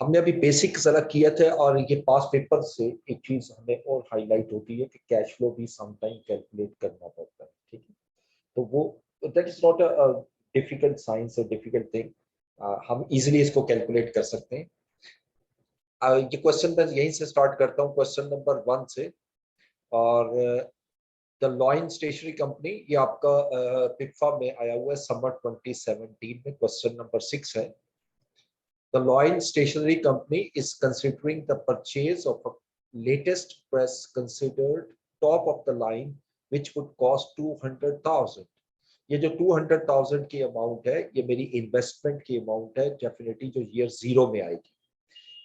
हमने अभी बेसिक जरा किया था और ये पास पेपर से एक चीज हमें और हाईलाइट होती है कि कैश फ्लो भी समटाइम कैलकुलेट करना पड़ता है, ठीक है। तो वो that is not a difficult science, a difficult thing, हम इजीली इसको कैलकुलेट कर सकते हैं। ये क्वेश्चन मैं यहीं से स्टार्ट करता हूँ, क्वेश्चन नंबर 1 से। और द लॉयन स्टेशनरी कंपनी, ये आपका पिक्फा में आया हुआ है समर 2017 में, क्वेश्चन नंबर 6 है। The Lloyd Stationery Company is considering the purchase of a latest press considered top of the line, which would cost 200,000. ये जो 200,000 की अमाउंट है, ये मेरी इन्वेस्टमेंट की अमाउंट है, डेफिनेटली जो ईयर 0 में आएगी।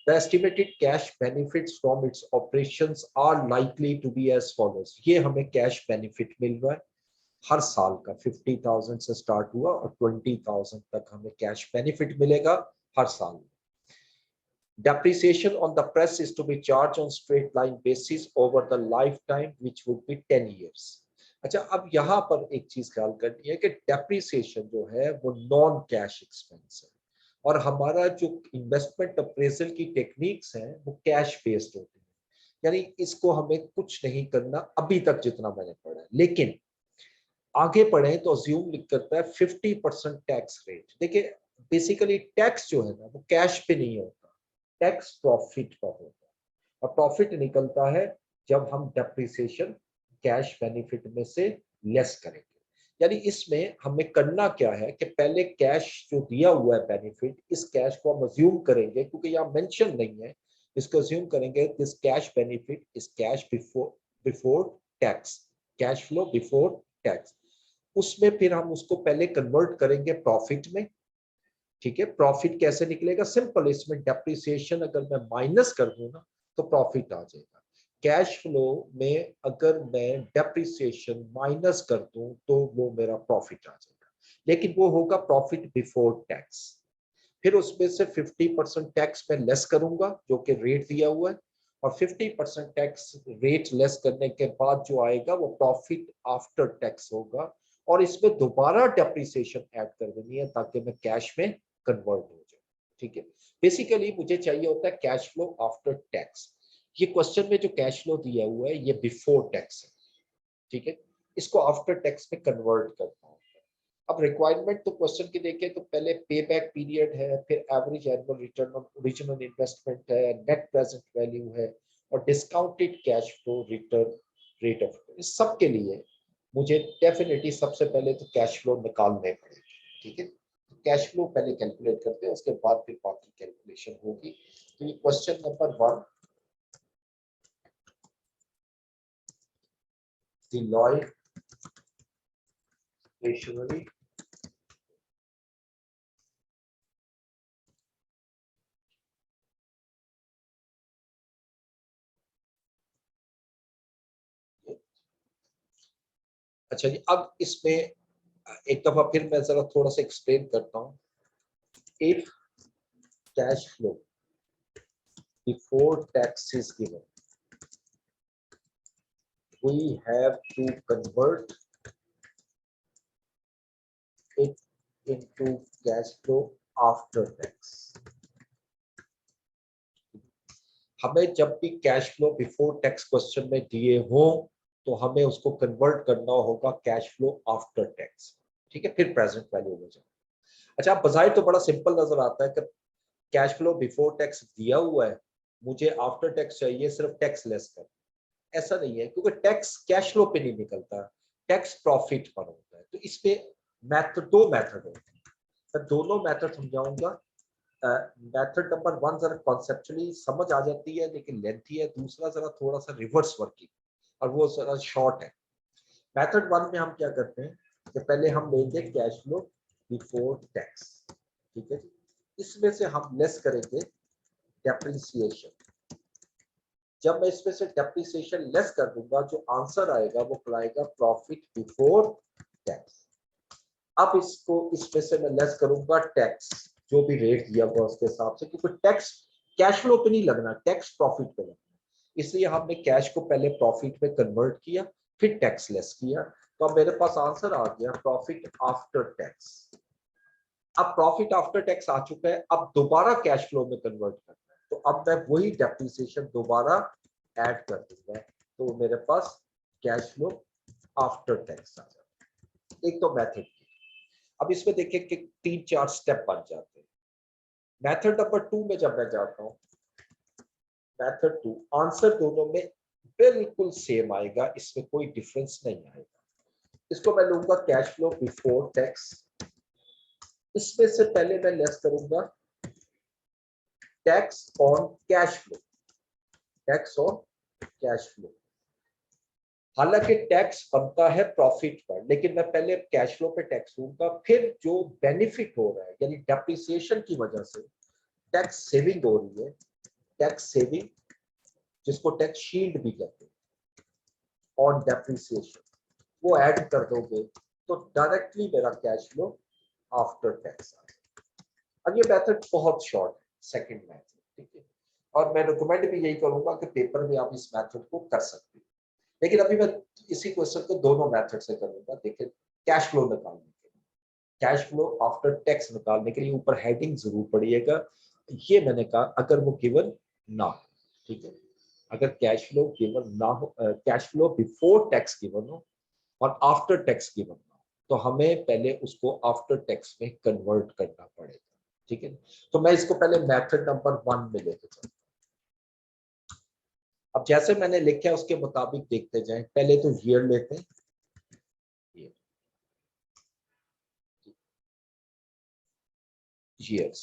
The estimated cash benefits from its operations are likely to be as follows. ये हमें कैश बेनिफिट मिल रहा है हर साल का, 50,000 से स्टार्ट हुआ और 20,000 तक हमें कैश बेनिफिट मिलेगा हर साल। Depreciation on the press is to be charged on straight line basis over the lifetime, which would be 10 years. अच्छा, अब यहाँ पर एक चीज ख्याल करनी है कि डेप्रिसिएशन जो है वो नॉन कैश एक्सपेंस है और हमारा जो इन्वेस्टमेंट अप्रेजल की टेक्निक्स हैं वो कैश बेस्ड होती है, यानी इसको हमें कुछ नहीं करना अभी तक जितना मैंने पढ़ा है। लेकिन आगे पढ़े तो अज्यूम लिख करता है 50% टैक्स रेट। देखिए बेसिकली टैक्स जो है ना वो कैश पे नहीं होता, टैक्स प्रॉफिट पर होता है और प्रॉफिट निकलता है जब हम डेप्रिसिएशन कैश बेनिफिट में से लेस करेंगे। यानी इसमें हमें करना क्या है कि पहले कैश जो दिया हुआ है बेनिफिट, इस कैश को हम अज्यूम करेंगे, क्योंकि यहाँ मेंशन नहीं है, इसको अज्यूम करेंगे this cash benefit is cash before tax, cash flow before tax. उसमें फिर हम उसको पहले कन्वर्ट करेंगे प्रॉफिट में, ठीक है। प्रॉफिट कैसे निकलेगा? सिंपल, इसमें डेप्रिसिएशन अगर मैं माइनस कर दूं ना तो प्रॉफिट आ जाएगा। कैश फ्लो में अगर मैं डेप्रिसिएशन माइनस कर दूं तो वो मेरा प्रॉफिट आ जाएगा, लेकिन वो होगा प्रॉफिट बिफोर टैक्स। फिर उसमें से 50% टैक्स मैं लेस करूंगा जो कि रेट दिया हुआ है, और 50% टैक्स रेट लेस करने के बाद जो आएगा वो प्रॉफिट आफ्टर टैक्स होगा, और इसमें दोबारा डेप्रिसिएशन ऐड कर देनी है ताकि मैं कैश में कन्वर्ट हो जाए, ठीक है। बेसिकली मुझे चाहिए होता है कैश फ्लो आफ्टर टैक्स। ये क्वेश्चन में जो कैश फ्लो दिया हुआ है ये बिफोर टैक्स है, ठीक है। इसको आफ्टर टैक्स में कन्वर्ट करना है। अब रिक्वायरमेंट तो क्वेश्चन की देखें तो पहले पे बैक पीरियड है, फिर average annual return on original investment है, नेट प्रेजेंट वैल्यू है, और discounted cash flow return rate of return. इस सब के लिए मुझे डेफिनेटली सबसे पहले तो कैश फ्लो निकालने पड़ेगी, ठीक है। कैश फ्लो पहले कैलकुलेट करते हैं, उसके बाद फिर बाकी कैलकुलेशन होगी। तो ये क्वेश्चन नंबर 1, Deloitte Stationery अच्छा जी, अब इसमें एक दफा फिर मैं जरा थोड़ा सा एक्सप्लेन करता हूँ। If cash flow before tax is given, we have to convert it into cash flow after tax. हमें जब भी cash flow before tax question में दिए हो तो हमें उसको कन्वर्ट करना होगा कैश फ्लो आफ्टर टैक्स, ठीक है, फिर प्रेजेंट वैल्यू हो जाए। अच्छा, आप बजाय तो बड़ा सिंपल नजर आता है कि कैश फ्लो बिफोर टैक्स दिया हुआ है, मुझे आफ्टर टैक्स चाहिए सिर्फ टैक्स लेस कर। ऐसा नहीं है, क्योंकि टैक्स कैश फ्लो पे नहीं निकलता, टैक्स प्रॉफिट पर होता है। तो इस पे मेथड, 2 मेथड होते हैं, मैं दोनों मेथड समझाऊंगा। मेथड नंबर 1 जरा कॉन्सेप्चुअली समझ आ जाती है लेकिन लेंथी है, दूसरा जरा थोड़ा सा रिवर्स वर्किंग और वो जरा शॉर्ट है। मेथड 1 में हम क्या करते हैं कि पहले हम लेंगे कैश फ्लो बिफोर टैक्स, ठीक है। इसमें से हम लेस करेंगे डेप्रिसिएशन। जब मैं इसमें से डेप्रिसिएशन लेस कर दूंगा, जो आंसर आएगा वो कहलाएगा प्रॉफिट बिफोर टैक्स। अब इसको इसमें से मैं लेस करूंगा टैक्स, जो भी रेट दिया हुआ उसके हिसाब से, क्योंकि टैक्स कैश फ्लो पे नहीं लगना, टैक्स प्रॉफिट पे लगना। इसलिए हमने कैश को पहले प्रॉफिट में कन्वर्ट किया, फिर टैक्स लेस किया, तो अब मेरे पास आंसर आ गया प्रॉफिट आफ्टर टैक्स। अब प्रॉफिट आफ्टर टैक्स आ चुका है, अब दोबारा कैश फ्लो में कन्वर्ट करना है। तो अब मैं वही डेप्रिसिएशन दोबारा ऐड कर दूंगा, तो मेरे पास कैश फ्लो आफ्टर टैक्स आ जाता। एक तो मेथड। अब इसमें देखिए कि 3-4 स्टेप बन जाते हैं। मेथड नंबर 2 में जब मैं जाता हूँ, मेथड 2 आंसर दोनों में बिल्कुल सेम आएगा, इसमें कोई डिफरेंस नहीं आएगा। इसको मैं लूंगा कैश फ्लो बिफोर टैक्स। इसमें से पहले मैं लेस करूंगा tax on cash flow, tax on cash flow. हालांकि टैक्स बनता है प्रॉफिट पर, लेकिन मैं पहले कैश फ्लो पे टैक्स दूंगा, फिर जो बेनिफिट हो रहा है यानी डेप्रिसिएशन की वजह से टैक्स सेविंग हो रही है, टैक्स सेविंग जिसको टैक्स शील्ड भी कहते हैं, ऑन डेप्रिसिएशन, वो ऐड कर दोगे तो डायरेक्टली मेरा कैश फ्लो आफ्टर टैक्स आ जाएगा। अब ये मेथड बहुत शॉर्ट है, सेकंड मेथड, ठीक है, और मैं रिकमेंड भी यही करूंगा कि पेपर में आप इस मेथड को कर सकते हैं। लेकिन अभी मैं इसी क्वेश्चन को दोनों मेथड से करूंगा। देखिए कैश फ्लो निकालने के लिए, कैश फ्लो आफ्टर टैक्स निकालने के लिए ऊपर हेडिंग जरूर पढ़िएगा। ये मैंने कहा अगर वो गिवन ना हो, ठीक है, अगर कैश फ्लो गिवन ना हो, cash flow before tax given हो और आफ्टर टैक्स गिवन ना हो, तो हमें पहले उसको आफ्टर टैक्स में कन्वर्ट करना पड़ेगा, ठीक है। तो मैं इसको पहले मेथड नंबर 1 में लेके चलता हूँ। अब जैसे मैंने लिखा है उसके मुताबिक देखते जाएं। पहले तो ईयर लेते हैं, ईयर्स।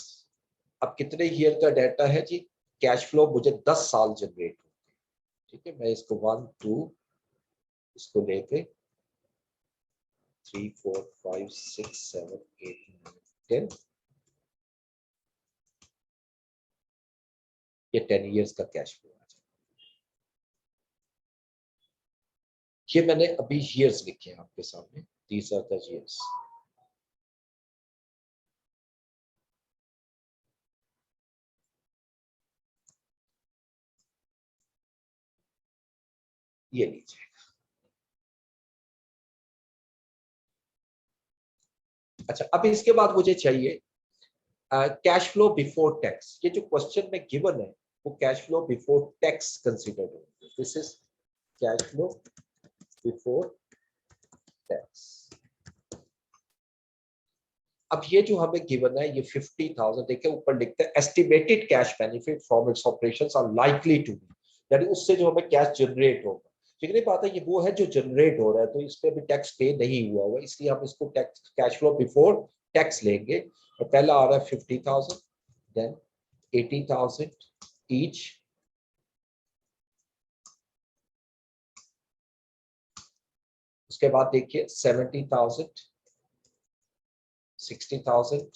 अब कितने ईयर का डाटा है जी? कैश फ्लो मुझे 10 साल जनरेट होते हैं, ठीक है। मैं इसको 1 2 इसको लेके 3 4 5 6 7 8 9 10, ये 10 ईयर्स का कैश फ्लो आ जाए। ये मैंने अभी ईयर्स लिखे हैं आपके सामने, दीज आर द ईयर्स। ये लीजिए। अच्छा, अब इसके बाद मुझे चाहिए कैश फ्लो बिफोर टैक्स। ये जो क्वेश्चन में गिवन है वो cash flow before tax consider है। This is cash flow before tax. अब ये जो हमें गिवन है ये 50,000, देखिए ऊपर लिखते हैं estimated cash benefit from its operations are likely to be, यानी उससे जो हमें कैश जनरेट होगा। ठीक है, बात है ये वो है जो जनरेट हो रहा है, तो इस पे अभी टैक्स पे नहीं हुआ हुआ, इसलिए हम इसको tax cash flow before tax लेंगे। और पहला आ रहा है 50,000, देन 80,000 ईच, उसके बाद देखिए 70,000, 60,000,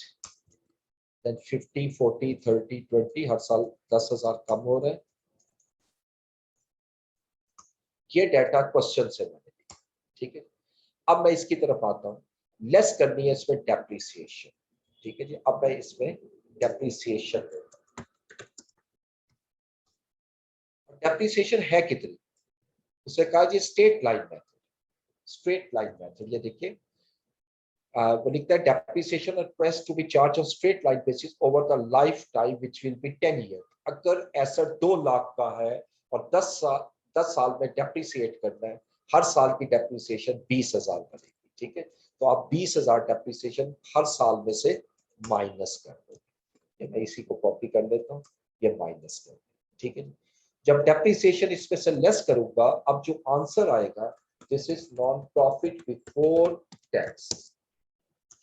देन 50 40 30 20, हर साल 10,000 कम हो रहा है। ये डाटा क्वेश्चन से मैंने लिया, ठीक है। अब मैं इसकी तरफ आता हूँ, लेस करनी है इसमें डेप्रिसिएशन, ठीक है जी। अब मैं इसमें डेप्रिसिएशन, डेप्रिसिएशन है कितनी, उसे कहा जी straight line method, straight line method. ये देखिए वो लिखता है depreciation request to be charge on straight line basis over the life time which will be 10 year. अगर एसेट 2 लाख का है और 10 साल में डेप्रिसिएट करना है, हर साल की डेप्रिसिएशन 20,000 बनेगी, ठीक है। तो आप 20,000 डेप्रिसिएशन हर साल में से माइनस कर दो। मैं इसी को कॉपी कर लेता हूँ, ये माइनस कर दो, ठीक है। जब डेप्रिसिएशन इसमें से लेस करूंगा, अब जो आंसर आएगा this is non profit before tax,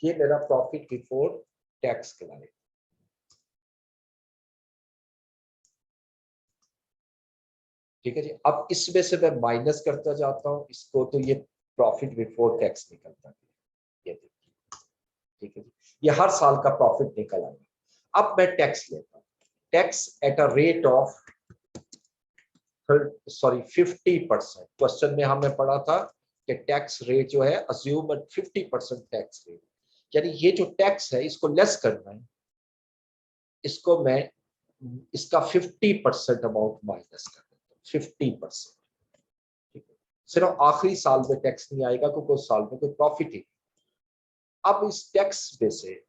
ये मेरा प्रॉफिट बिफोर टैक्स कहलाएगा, ठीक है जी। अब इसमें से मैं माइनस करता जाता हूं इसको, तो ये प्रॉफिट बिफोर टैक्स निकलता है, ये देखिए, ठीक है जी। ये हर साल का प्रॉफिट निकल आएगा। अब मैं टैक्स लेता हूं, tax at a rate of 50%। Question में हमें पढ़ा था कि टैक्स रेट जो है अज्यूम 50% टैक्स रेट, यानी ये जो टैक्स है इसको लेस करना है, इसको मैं इसका 50% अमाउंट माइनस कर देता हूँ, 50%, ठीक है। सिर्फ आखिरी साल में टैक्स नहीं आएगा क्योंकि उस साल में कोई प्रॉफिट ही। अब इस टैक्स में से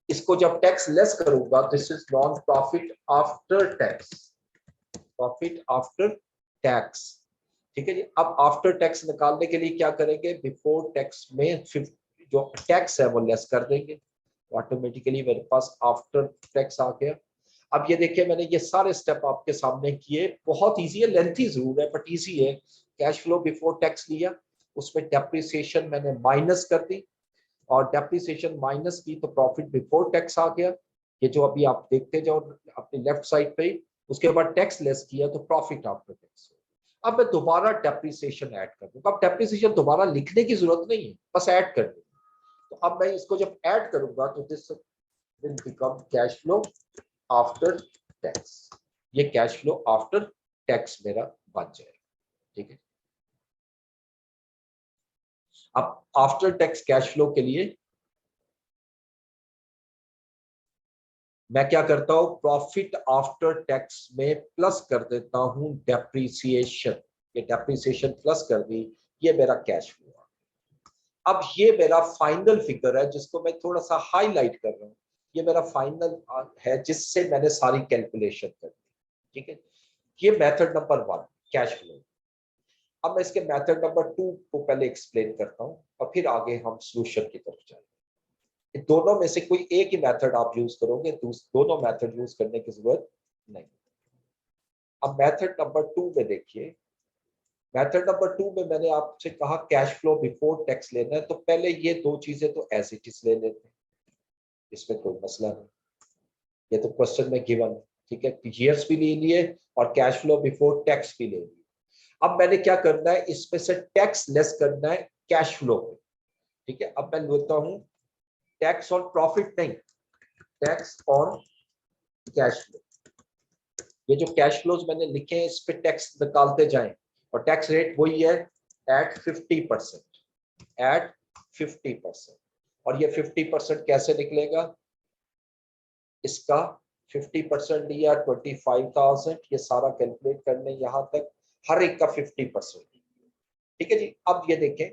इसको जब टैक्स लेस करूंगा, this is non profit after tax, profit after tax. ठीक है जी। अब आफ्टर टैक्स निकालने के लिए क्या करेंगे, बिफोर टैक्स में जो टैक्स है वो लेस कर देंगे, ऑटोमेटिकली मेरे पास आफ्टर टैक्स आ गया। अब ये देखिए मैंने ये सारे स्टेप आपके सामने किए, बहुत इजी है, लेंथी जरूर है बट इजी है। कैश फ्लो बिफोर टैक्स लिया, उसमें डेप्रिसिएशन मैंने माइनस कर दी, और डेप्रिसिएशन माइनस की तो प्रॉफिट बिफोर टैक्स आ गया, ये जो अभी आप देखते जाओ अपनी लेफ्ट साइड पे। उसके बाद टैक्स लेस किया तो प्रॉफिट आफ्टर टैक्स। अब मैं दोबारा डेप्रिसिएशन ऐड कर दूंगा, अब डेप्रिसिएशन दोबारा लिखने की जरूरत नहीं है, बस ऐड कर दूंगा। तो अब मैं इसको जब ऐड करूंगा तो this will become cash flow after tax, ये कैश फ्लो आफ्टर टैक्स मेरा बन जाएगा। ठीक है। अब आफ्टर टैक्स कैश फ्लो के लिए मैं क्या करता हूं, प्रॉफिट आफ्टर टैक्स में प्लस कर देता हूं डेप्रिसिएशन, ये डेप्रिसिएशन प्लस कर दी, ये मेरा कैश फ्लो। अब ये मेरा फाइनल फिगर है जिसको मैं थोड़ा सा हाईलाइट कर रहा हूं, ये मेरा फाइनल है जिससे मैंने सारी कैलकुलेशन कर दी। ठीक है। ये मेथड नंबर 1 कैश फ्लो। अब मैं इसके मेथड नंबर 2 को पहले एक्सप्लेन करता हूं और फिर आगे हम सॉल्यूशन की तरफ जाएंगे। दोनों में से कोई एक ही मेथड आप यूज करोगे, दोनों मेथड यूज करने की जरूरत नहीं। अब मेथड नंबर 2 में देखिए, मेथड नंबर 2 में मैंने आपसे कहा कैश फ्लो बिफोर टैक्स लेना है, तो पहले ये दो चीजें तो एज इट इज ले लेते हैं, इसमें कोई मसला नहीं, ये तो क्वेश्चन में गिवन है। ठीक है, ईयर्स भी ले लिए और कैश फ्लो बिफोर टैक्स भी ले लिए। अब मैंने क्या करना है, इसमें से टैक्स लेस करना है कैश फ्लो पे। ठीक है, अब मैं लेता हूं टैक्स ऑन प्रॉफिट नहीं, टैक्स ऑन कैश फ्लो। ये जो कैश फ्लोज मैंने लिखे हैं इस पे टैक्स निकालते जाएं, और टैक्स रेट वही है एट 50%, एट 50%। और ये 50% कैसे निकलेगा, इसका 50% लिया 25,000, ये सारा कैलकुलेट करने यहां तक हर एक का 50%। ठीक है जी। अब ये देखें,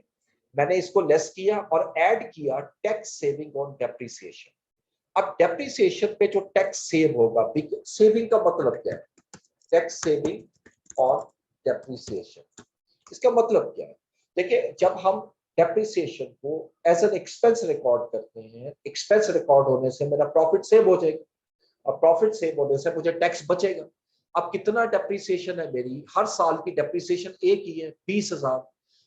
मैंने इसको लेस किया और ऐड किया टैक्स सेविंग ऑन डेप्रिसिएशन। अब डेप्रिसिएशन पे जो टैक्स सेव होगा, सेविंग का मतलब क्या है, टैक्स सेविंग ऑन डेप्रिसिएशन, इसका मतलब क्या है। देखिए जब हम डेप्रिसिएशन को एज एन एक्सपेंस रिकॉर्ड करते हैं, एक्सपेंस रिकॉर्ड होने से मेरा प्रॉफिट सेव हो जाएगा, और प्रॉफिट सेव होने से मुझे टैक्स बचेगा। अब कितना डेप्रिसिएशन है मेरी, हर साल की डेप्रिसिएशन एक ही है 20,000।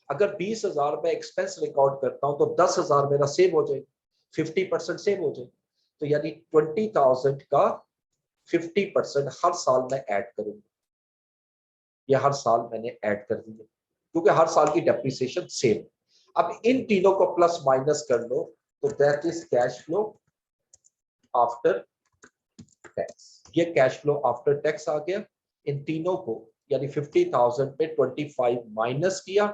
अगर 20,000 में एक्सपेंस रिकॉर्ड करता हूं तो 10,000 मेरा सेव हो जाएगा, 50% सेव हो जाएगा। तो यानी 20,000 का 50% हर साल में ऐड करूंगा, ये हर साल मैंने ऐड कर दिया क्योंकि हर साल की डेप्रिसिएशन सेम। अब इन तीनों को प्लस माइनस कर लो तो that is cash flow after tax, ये कैश फ्लो आफ्टर टैक्स आ गया। इन तीनों को यानी 50,000 पे 25 माइनस किया,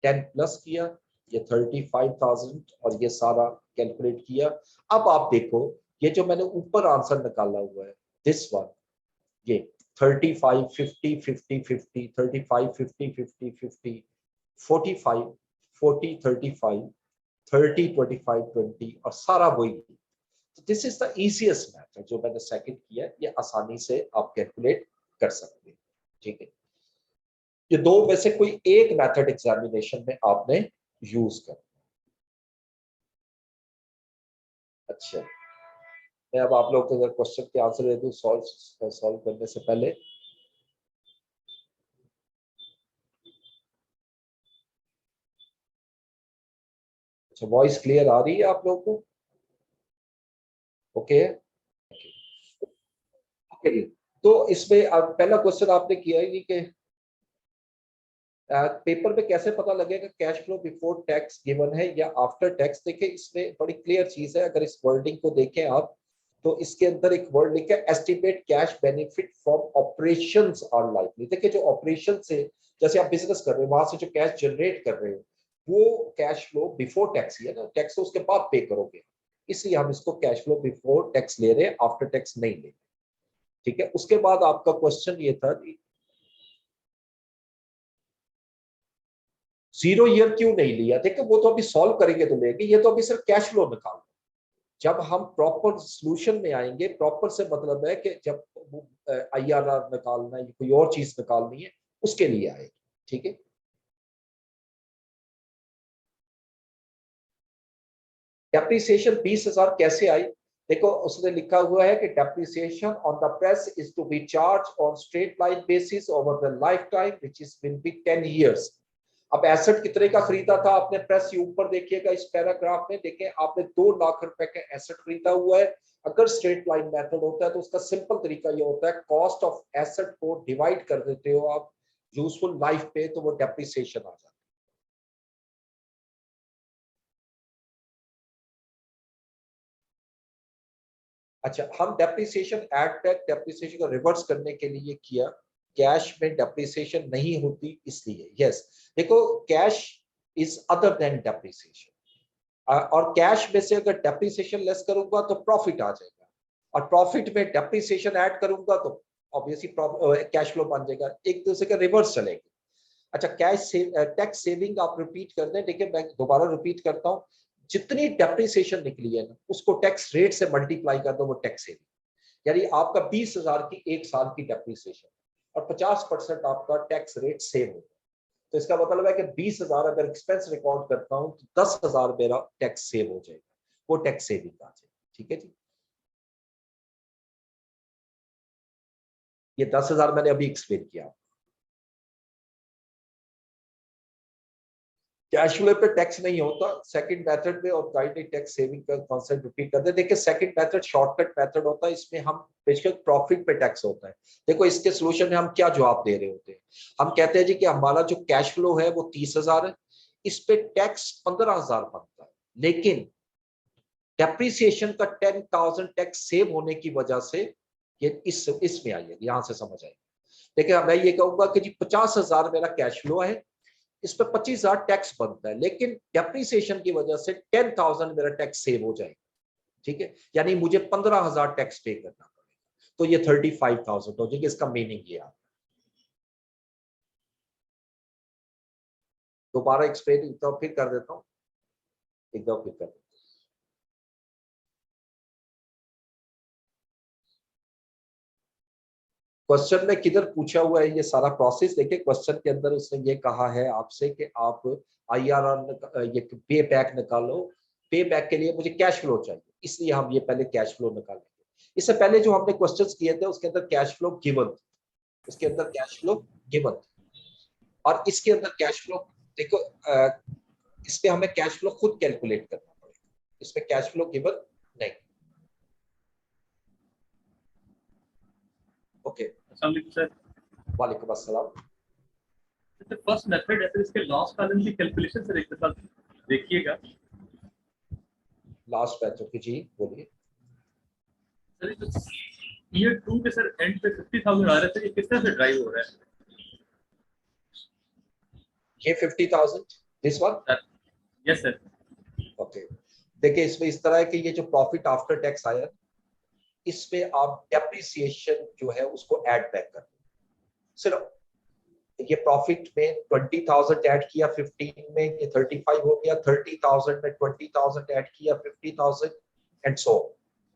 10 प्लस किया, ये 35,000, और ये सारा कैलकुलेट किया। अब आप देखो ये जो मैंने ऊपर आंसर निकाला हुआ है दिस वन, ये 35 50 50 50 35 50 50 50 45 40 35 30 25 20 और सारा वही। This is the easiest method जो मैंने सेकंड किया, ये आसानी से आप कैलकुलेट कर सकते हैं। ठीक है, ये दो में से कोई एक मेथड एग्जामिनेशन में आपने यूज कर। अच्छा, मैं अब आप लोग अगर क्वेश्चन के आंसर दे दूं सॉल्व करने से पहले। अच्छा, वॉइस क्लियर आ रही है आप लोगों को? Okay okay. तो इसमें अब पहला क्वेश्चन आपने किया है कि पेपर में कैसे पता लगेगा cash flow before tax given है या आफ्टर टैक्स। देखिए इसमें बड़ी क्लियर चीज है, अगर इस वर्डिंग को देखें आप तो इसके अंदर एक वर्ड लिखा है estimate cash benefit from operations are likely. देखिए जो ऑपरेशन से, जैसे आप बिजनेस कर रहे हो वहां से जो कैश जनरेट कर रहे हो वो कैश फ्लो बिफोर टैक्स ही है ना, टैक्स तो उसके बाद पे करोगे, इसलिए हम इसको कैश फ्लो बिफोर टैक्स ले रहे हैं, आफ्टर टैक्स नहीं ले रहे। ठीक है, उसके बाद आपका क्वेश्चन ये था जीरो ईयर क्यों नहीं लिया। देखिए वो तो अभी सॉल्व करेंगे तो लेंगे, ये तो अभी सिर्फ कैश फ्लो निकाल। जब हम प्रॉपर सॉल्यूशन में आएंगे, प्रॉपर से मतलब है कि जब IRR निकालना है, कोई और चीज निकालनी है, उसके लिए आएगी। ठीक है, डेप्रिसिएशन 20,000 कैसे आई? देखो उसने लिखा हुआ है कि depreciation on the press is to be charge on straight line basis over the life time which is will be 10 years. अब एसेट कितने का खरीदा था आपने? प्रेस ये ऊपर देखिएगा इस पैराग्राफ में, देखें आपने 2 लाख रुपए का एसेट खरीदा हुआ है। अगर स्ट्रेट लाइन मेथड होता है तो उसका सिंपल तरीका ये होता है, कॉस्ट ऑफ एसेट को डिवाइड कर देते हो आप यूजफुल लाइफ पे, तो वो डेप्रिसिएशन आ जाता है। अच्छा, हम डेप्रिसिएशन एड बैक डेप्रिसिएशन को रिवर्स करने के लिए किया, कैश में डेप्रिसिएशन नहीं होती इसलिए। यस, देखो cash is other than depreciation, और कैश में से अगर डेप्रिसिएशन लेस करूंगा तो प्रॉफिट आ जाएगा, और प्रॉफिट में डेप्रिसिएशन ऐड करूंगा तो ऑब्वियसली कैश फ्लो बन जाएगा, एक दूसरे का रिवर्स चलेगा। अच्छा, टैक्स सेविंग आप रिपीट कर दें, देखिए मैं दोबारा रिपीट करता हूं, जितनी डेप्रिसिएशन निकली है ना उसको टैक्स रेट से मल्टीप्लाई कर दो, वो टैक्स सेविंग। यानी आपका 20,000 की एक साल की डेप्रिसिएशन और 50% आपका टैक्स रेट सेव होगा। तो इसका मतलब है कि 20,000 अगर एक्सपेंस रिकॉर्ड करता हूं तो 10,000 मेरा टैक्स सेव हो जाएगा, वो टैक्स सेविंग आ जाएगी। ठीक है जी, ये 10,000 मैंने अभी एक्सप्लेन किया। कैश फ्लो पे टैक्स नहीं होता सेकंड मेथड में, और काइंडली टैक्स सेविंग का कॉन्सेप्ट रिपीट कर दे। देखिए सेकंड मेथड शॉर्टकट मेथड होता है, इसमें हम बेशक प्रॉफिट पे टैक्स होता है। देखो इसके सोल्यूशन में हम क्या जवाब दे रहे होते हैं, हम कहते हैं जी कि हमारा जो कैश फ्लो है वो 30,000 है, इस पे टैक्स 15,000 बनता है, लेकिन डेप्रिसिएशन का 10,000 टैक्स सेव होने की वजह से ये इसमें आई है, यहां से समझ आएगी। देखिए मैं ये कहूंगा कि जी 50,000 मेरा कैश फ्लो है, इस पर 25,000 टैक्स बनता है, लेकिन डेप्रिसिएशन की वजह से 10,000 मेरा टैक्स सेव हो जाएगा। ठीक है, यानी मुझे 15,000 टैक्स पे करना पड़ेगा, तो ये 35,000 हो जाएगी। इसका मीनिंग ये है। दोबारा एक्सप्लेन एक बार फिर कर देता हूँ, एक बार फिर कर देता हूँ। क्वेश्चन में किधर पूछा हुआ है ये सारा प्रोसेस? देखिए क्वेश्चन के अंदर उसने ये कहा है आपसे कि आप IRR ये पे बैक निकालो, पे बैक के लिए मुझे कैश फ्लो चाहिए, इसलिए हम ये पहले कैश फ्लो निकालेंगे। इससे पहले जो हमने क्वेश्चंस किए थे उसके अंदर कैश फ्लो गिवन, उसके अंदर कैश फ्लो गिवन, और इसके अंदर कैश फ्लो, देखो इसमें हमें कैश फ्लो खुद कैलकुलेट करना पड़ेगा, इसमें कैश फ्लो गिवन नहीं। ओके, सर वालेकुम अस्सलाम। फर्स्ट मेथड है, फिर इसके लॉस कॉलम की कैलकुलेशन सर एक दफा देखिएगा। लास्ट बैच ओके जी, बोलिए। सर ईयर 2 के सर एंड पे 50,000 आ रहे थे, ये किस तरह से ड्राइव हो रहा है? ये 50,000 this one. Yes sir. Okay, देखिए इसमें इस तरह है कि ये जो प्रॉफिट आफ्टर टैक्स आया, इसमें आप डेप्रिसिएशन जो है उसको ऐड बैक कर दो। सिर्फ ये प्रॉफिट में 20,000 ऐड किया 15 में, ये 35 हो गया, 30,000 में 20,000 ऐड किया 50,000 एंड सो,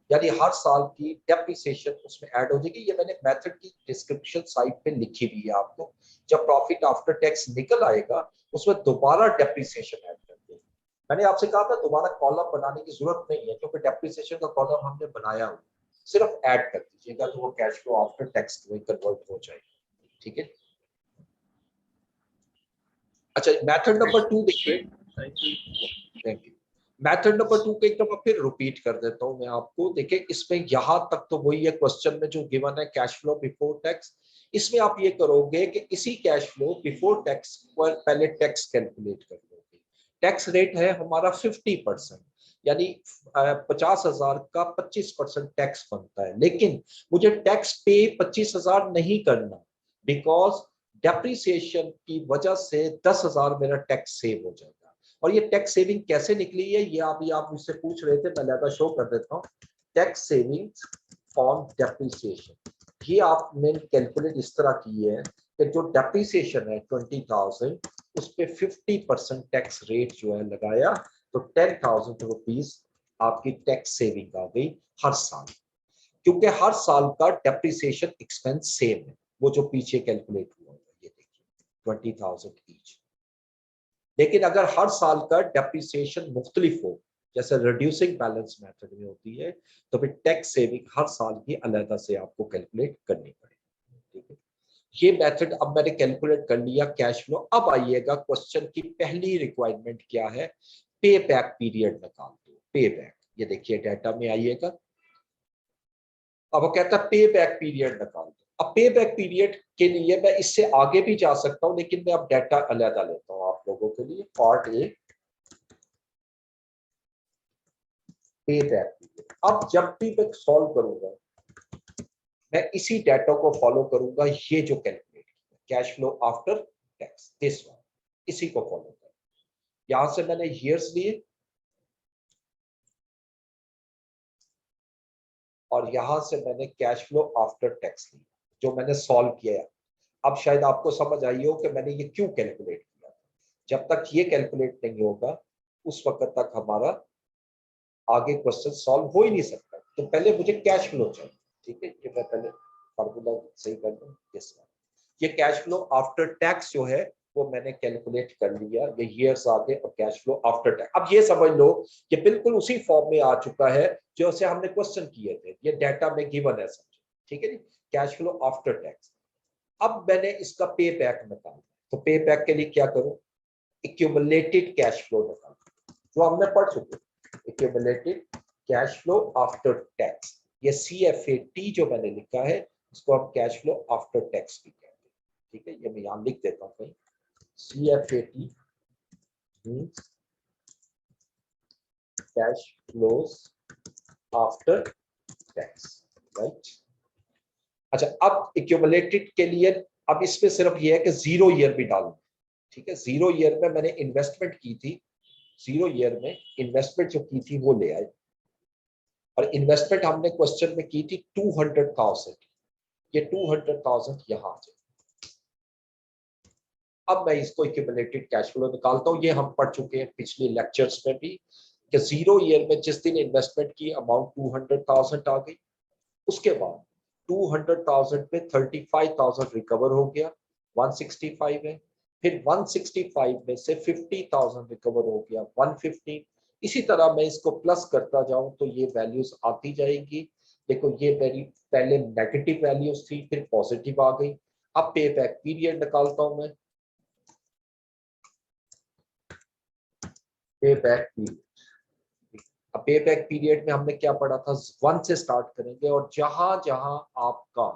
यानी हर साल की डेप्रिसिएशन उसमें ऐड हो जाएगी। ये मैंने मेथड की डिस्क्रिप्शन साइट पे लिखी हुई है आपको, जब प्रॉफिट आफ्टर टैक्स निकल आएगा उसमें दोबारा डेप्रिसिएशन ऐड कर देंगे। मैंने आपसे कहा था दोबारा कॉलम बनाने की जरूरत नहीं है, क्योंकि डेप्रिसिएशन का कॉलम हमने बनाया हुआ, सिर्फ ऐड कर दीजिएगा तो वो कैश फ्लो आफ्टर टैक्स में कन्वर्ट हो जाएगा। ठीक है, अच्छा मेथड नंबर 2 देखिए। Thank you. मेथड नंबर 2 को एक दफा फिर रिपीट कर देता हूं मैं आपको। देखिए इसमें यहां तक तो वही है, क्वेश्चन में जो गिवन है कैश फ्लो बिफोर टैक्स, इसमें आप ये करोगे कि इसी कैश फ्लो बिफोर टैक्स पर पहले टैक्स कैलकुलेट कर लोगे। टैक्स रेट है हमारा 50%, यानी 50,000 का 25% टैक्स बनता है, लेकिन मुझे टैक्स पे 25,000 नहीं करना, बिकॉज डेप्रिसिएशन की वजह से 10,000 मेरा टैक्स सेव हो जाएगा। और ये टैक्स सेविंग कैसे निकली है ये अभी आप मुझसे पूछ रहे थे, मैं लैदा शो कर देता हूँ। टैक्स सेविंग ऑन डेप्रिसिएशन, ये आपने कैलकुलेट इस तरह की है कि जो डेप्रिसिएशन है 20,000, उस पे 50% टैक्स रेट जो है लगाया, तो 10,000 रुपीज आपकी टैक्स सेविंग आ गई हर साल, क्योंकि हर साल का डेप्रिसिएशन एक्सपेंस सेम है, वो जो पीछे कैलकुलेट हुआ है, ये देखिए 20,000 ईच। लेकिन अगर हर साल का डेप्रिसिएशन मुख्तलिफ हो, जैसे रिड्यूसिंग बैलेंस मेथड में होती है, तो फिर टैक्स सेविंग हर साल की अलग से आपको कैलकुलेट करनी पड़ेगी। ठीक है, ये मेथड अब मैंने कैलकुलेट कर लिया कैश फ्लो। अब आइएगा क्वेश्चन की पहली रिक्वायरमेंट क्या है, पे बैक पीरियड निकाल दो। पे बैक, ये देखिए डाटा में आइएगा, अब वो कहता है पे बैक पीरियड निकाल दो। अब पे बैक पीरियड के लिए मैं इससे आगे भी जा सकता हूं, लेकिन मैं अब डाटा अलग लेता हूं आप लोगों के लिए। पार्ट ए, पे बैक पीरियड। अब जब भी मैं सॉल्व करूंगा, मैं इसी डाटा को फॉलो करूंगा, ये जो कैलकुलेट किया cash flow after tax, this one, इसी को फॉलो करूंगा। यहां से मैंने ईयर्स लिए और यहां से मैंने कैश फ्लो आफ्टर टैक्स लिया, जो मैंने सॉल्व किया। अब शायद आपको समझ आई हो कि मैंने ये क्यों कैलकुलेट किया। जब तक ये कैलकुलेट नहीं होगा, उस वक्त तक हमारा आगे क्वेश्चन सॉल्व हो ही नहीं सकता। तो पहले मुझे कैश फ्लो चाहिए। ठीक है, कि मैं पहले फार्मूला सही कर दूं। ये कैश फ्लो आफ्टर टैक्स जो है वो मैंने कैलकुलेट कर लिया, ये ईयर्स आ गए और कैश फ्लो आफ्टर टैक्स। अब ये समझ लो ये बिल्कुल उसी फॉर्म में आ चुका है जो से हमने क्वेश्चन किए थे, ये डाटा में गिवन है समझो। ठीक है जी, कैश फ्लो आफ्टर टैक्स। अब मैंने इसका पे बैक निकाला, तो पे बैक के लिए क्या करूं, एक्यूमुलेटेड कैश फ्लो निकाल, जो हमने पढ़ चुके, accumulated cash flow after tax. ये CFAT जो मैंने लिखा है, इसको हम कैश फ्लो आफ्टर टैक्स भी कहते हैं। ठीक है, ये मैं यहां लिख देता हूं कहीं, CFAT means cash flows after tax, right? अच्छा, अब एक्यूमुलेटेड के लिए अब इसमें सिर्फ ये है कि 0 ईयर भी डालूं। ठीक है, 0 ईयर में मैंने इन्वेस्टमेंट की थी, 0 ईयर में इन्वेस्टमेंट जो की थी वो ले आए, और इन्वेस्टमेंट हमने क्वेश्चन में की थी 200,000, ये 200,000 यहां आ जाए। अब मैं इसको एक्यूमुलेटेड कैश फ्लो निकालता हूं, ये हम पढ़ चुके हैं पिछले लेक्चर्स में भी, कि 0 ईयर में जिस दिन इन्वेस्टमेंट की अमाउंट 200,000 आ गई, उसके बाद 200,000 पे 35,000 रिकवर हो गया, 165 है। फिर 165 में से 50,000 रिकवर हो गया, 115। इसी तरह मैं इसको प्लस करता जाऊं तो ये वैल्यूज आती जाएगी। देखो ये मेरी पहले नेगेटिव वैल्यूज थी, फिर पॉजिटिव आ गई। अब पे बैक पीरियड निकालता हूं मैं, पे बैक पीरियड। अब पे बैक पीरियड में हमने क्या पढ़ा था, 1 से स्टार्ट करेंगे और जहां जहां आपका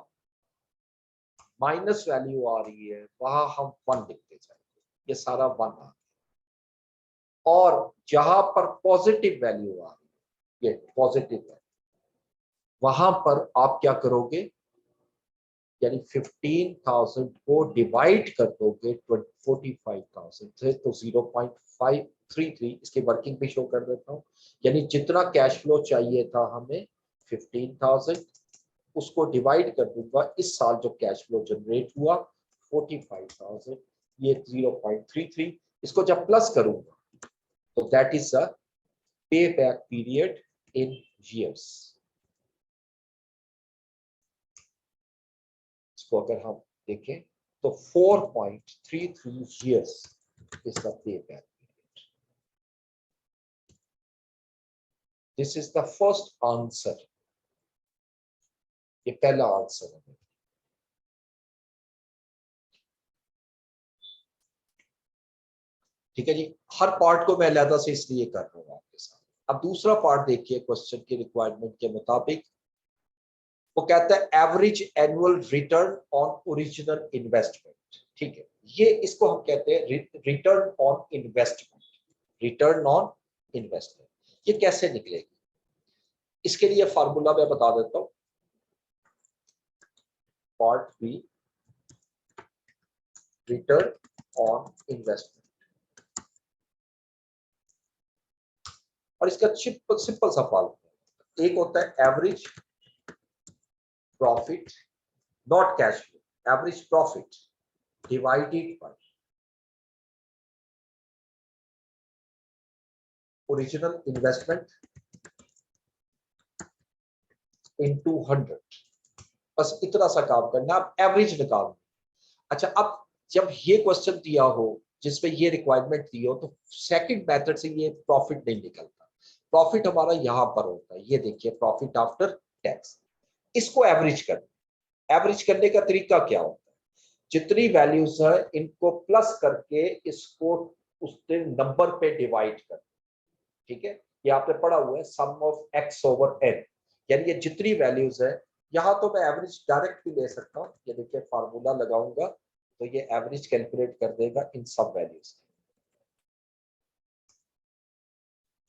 माइनस वैल्यू आ रही है वहां हम 1 लिखते जाएंगे, ये सारा 1 आ गया। और जहां पर पॉजिटिव वैल्यू आ रही है, ये पॉजिटिव वैल्यू, वहां पर आप क्या करोगे, यानी 15,000 को डिवाइड कर दोगे 45,000 से, तो 0.533, इसकी वर्किंग भी शो कर देता हूं। यानी जितना कैश फ्लो चाहिए था हमें 15,000, उसको डिवाइड कर दूंगा इस साल जो कैश फ्लो जनरेट हुआ 45,000, ये 0.33। इसको जब प्लस करूंगा तो दैट इज अ पे बैक पीरियड इन ईयर्स। इसको अगर हम देखें तो 4.33 years is the payback period. This is the first answer. ये पहला आंसर है। ठीक है जी, हर पार्ट को मैं अलग से इसलिए कर रहा हूं आपके साथ। अब दूसरा पार्ट देखिए क्वेश्चन की रिक्वायरमेंट के मुताबिक, वो कहता है average annual return on original investment. ठीक है, ये इसको हम कहते हैं return on investment, return on investment. ये कैसे निकलेगी, इसके लिए फार्मूला मैं बता देता हूं। Part B, return on investment, और इसका सिंपल सा फार्मूला एक होता है average profit, not cash flow, average profit divided by original investment into 100, बस इतना सा काम करना, आप एवरेज निकाल। अच्छा, अब जब ये क्वेश्चन दिया हो जिसमें ये रिक्वायरमेंट दी हो, तो सेकंड मेथड से ये प्रॉफिट नहीं निकलता। प्रॉफिट हमारा यहां पर होता है, ये देखिए प्रॉफिट आफ्टर टैक्स। इसको एवरेज कर, एवरेज करने का तरीका क्या होता है, जितनी वैल्यूज है इनको प्लस करके इसको उस नंबर पे डिवाइड कर। ठीक है, ये आपने पढ़ा हुआ है सम ऑफ एक्स ओवर एन, यानी ये जितनी वैल्यूज है। यहां तो मैं एवरेज डायरेक्ट भी ले सकता हूं, ये देखिए फार्मूला लगाऊंगा तो ये एवरेज कैलकुलेट कर देगा इन सब वैल्यूज,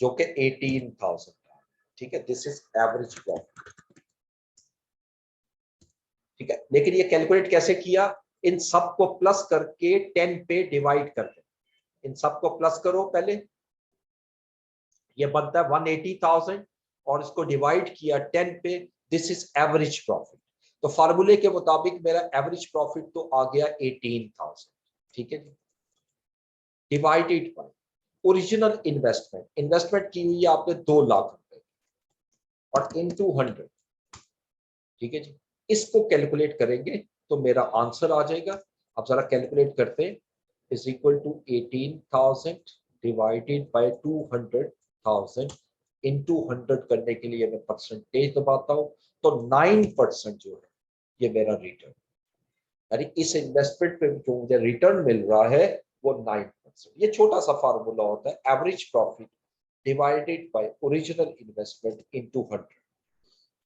जो कि 18,000। ठीक है, दिस इज एवरेज प्रॉफिट। ठीक है, लेकिन ये कैलकुलेट कैसे किया, इन सब को प्लस करके 10 पे डिवाइड करके, इन सब को प्लस करो पहले, ये बनता है 180,000 और इसको डिवाइड किया 10 पे, दिस इज एवरेज प्रॉफिट। तो फार्मूले के मुताबिक मेरा एवरेज प्रॉफिट तो आ गया 18,000। ठीक है जी, divided by original investment, investment की हुई है आपने 2 लाख रुपए और इनटू 100। ठीक है जी, इसको कैलकुलेट करेंगे तो मेरा आंसर आ जाएगा। अब जरा कैलकुलेट करते हैं, is equal to 18,000 divided by 200,000 into 100 करने के लिए मैं परसेंटेज दबाता हूं, तो 9% जो है ये मेरा रिटर्न, यानी इस इन्वेस्टमेंट पे जो मुझे रिटर्न मिल रहा है वो 9%। ये छोटा सा फार्मूला होता है, average profit divided by original investment into 100।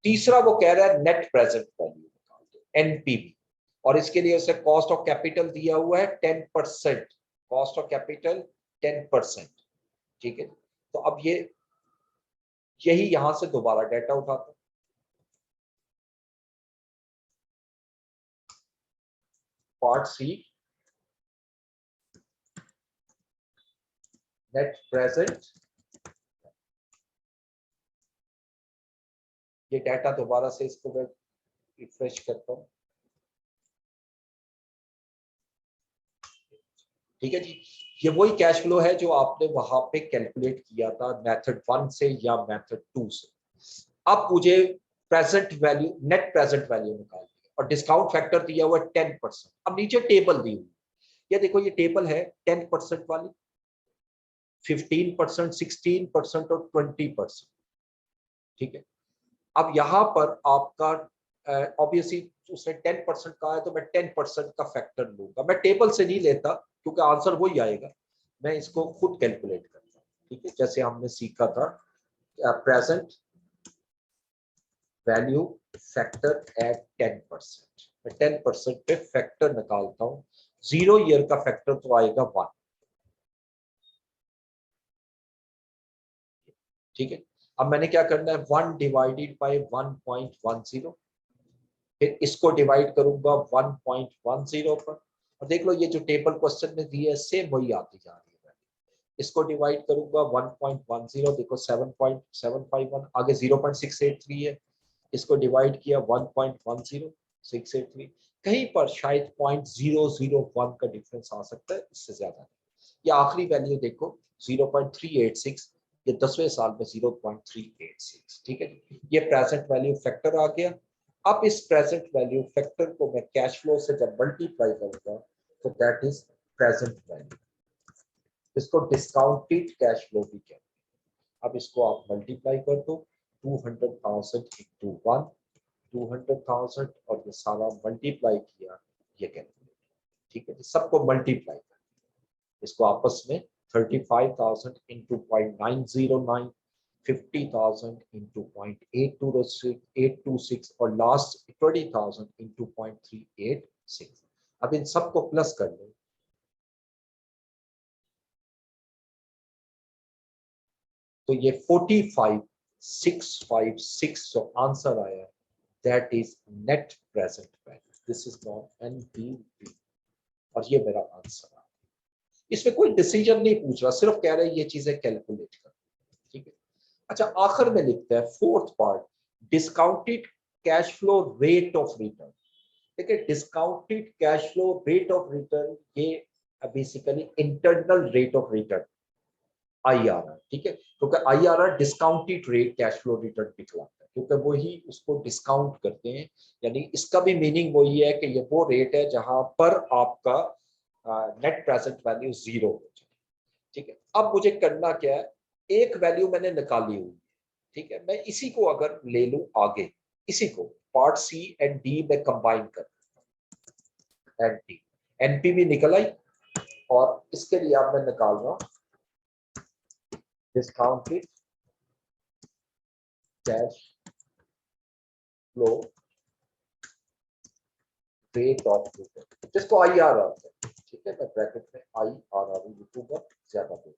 तीसरा वो कह रहा है नेट प्रेजेंट वैल्यू निकाल दो, एनपीवी, और इसके लिए उसे कॉस्ट ऑफ कैपिटल दिया हुआ है 10%, कॉस्ट ऑफ कैपिटल 10%। ठीक है, तो अब ये यही यहां से दोबारा डेटा उठाता, पार्ट सी नेट प्रेजेंट, ये डाटा दोबारा से इसको मैं रिफ्रेश करता हूं। ठीक है जी, ये वही कैश फ्लो है जो आपने वहां पे कैलकुलेट किया था मेथड 1 से या मेथड 2 से। अब मुझे present value, net present value निकालनी है और डिस्काउंट फैक्टर दिया हुआ है 10%। अब नीचे टेबल दी हुई, ये देखो ये टेबल है 10% वाली, 15%, 16% और 20%। ठीक है, अब यहां पर आपका ऑब्वियसली उसने 10% कहा है तो मैं 10% का फैक्टर लूंगा, मैं टेबल से नहीं लेता क्योंकि आंसर वही आएगा, मैं इसको खुद कैलकुलेट करता हूँ। ठीक है, जैसे हमने सीखा था प्रेजेंट वैल्यू फैक्टर एट 10%, मैं 10% पे फैक्टर निकालता हूँ, 0 ईयर का फैक्टर तो आएगा 1। ठीक है, अब मैंने क्या करना है, 1 डिवाइडेड बाय 1.10, फिर इसको डिवाइड करूंगा 1.10 पर, और देख लो ये जो टेबल क्वेश्चन में दी है सेम वही आती जा रही है। इसको डिवाइड करूंगा 1.10, देखो 7.751, आगे 0.683 है, इसको डिवाइड किया 1.10, 683, कहीं पर शायद 0.001 का डिफरेंस आ सकता है, इससे ज्यादा नहीं। ये आखिरी वैल्यू देखो 0.386, ये 10वें साल में 0.386। ठीक है, ये प्रेजेंट वैल्यू फैक्टर आ गया। अब इस प्रेजेंट वैल्यू फैक्टर को मैं कैश फ्लो से जब मल्टीप्लाई करूंगा तो दैट इज प्रेजेंट वैल्यू, इसको डिस्काउंटेड कैश फ्लो भी कहते हैं। अब इसको आप मल्टीप्लाई कर दो, 200,000 इंटू 1, 200,000 और ये सारा मल्टीप्लाई किया, ये कैलकुलेट। ठीक है, सबको मल्टीप्लाई कर, इसको आपस में 35,000 इंटू 0.909, 50,000 इंटू 0.826 और लास्ट 20,000 इंटू 0.386। अब इन सबको प्लस कर लो, तो ये 45,656 जो आंसर आया, that is net present value, this is not NPV, और ये मेरा आंसर आ। इसमें कोई डिसीजन नहीं पूछ रहा, सिर्फ कह रहे हैं ये चीजें कैलकुलेट कर। ठीक है, अच्छा आखिर में लिखते हैं fourth part, discounted cash flow rate of return. देखिए discounted cash flow rate of return, ये basically internal rate of return IRR। ठीक है, क्योंकि IRR discounted rate cash flow return निकलाता है, क्योंकि वही उसको डिस्काउंट करते हैं। यानी इसका भी मीनिंग वही है कि ये वो रेट है जहां पर आपका नेट प्रेजेंट वैल्यू 0 हो जाए। ठीक है, अब मुझे करना क्या है, एक वैल्यू मैंने निकाली हुई है, ठीक है, मैं इसी को अगर ले लूं आगे, इसी को पार्ट सी एंड डी में कंबाइन कर, एंड डी एनपीवी निकल आई, और इसके लिए अब मैं निकाल रहा हूं discounted cash flow rate of return, जिसको IRR है। ठीक है, मैं ब्रैकेट में IRR लिखूंगा, ज्यादा बेहतर।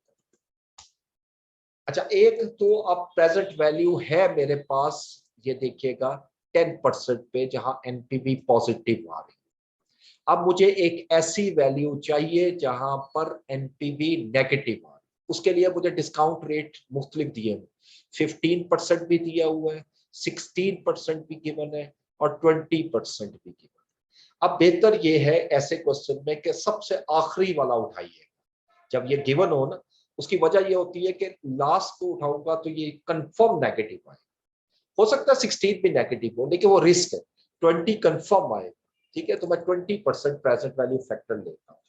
अच्छा, एक तो अब प्रेजेंट वैल्यू है मेरे पास, ये देखिएगा 10% पे, जहां एनपीवी पॉजिटिव आ रही है। अब मुझे एक ऐसी वैल्यू चाहिए जहां पर एनपीवी नेगेटिव आ रही है। उसके लिए मुझे डिस्काउंट रेट मुख्तलिफ दिए हुए, 15% भी दिया हुआ है, 16% भी गिवन है, और 20% भी गिवन है। अब बेहतर ये है ऐसे क्वेश्चन में कि सबसे आखिरी वाला उठाइए जब ये गिवन हो ना। उसकी वजह ये होती है कि लास्ट को उठाऊंगा तो ये कंफर्म नेगेटिव आए, हो सकता है 16 भी नेगेटिव हो, लेकिन वो रिस्क है। 20 कंफर्म आए, ठीक है, तो मैं 20% प्रेजेंट वैल्यू फैक्टर लेता हूँ,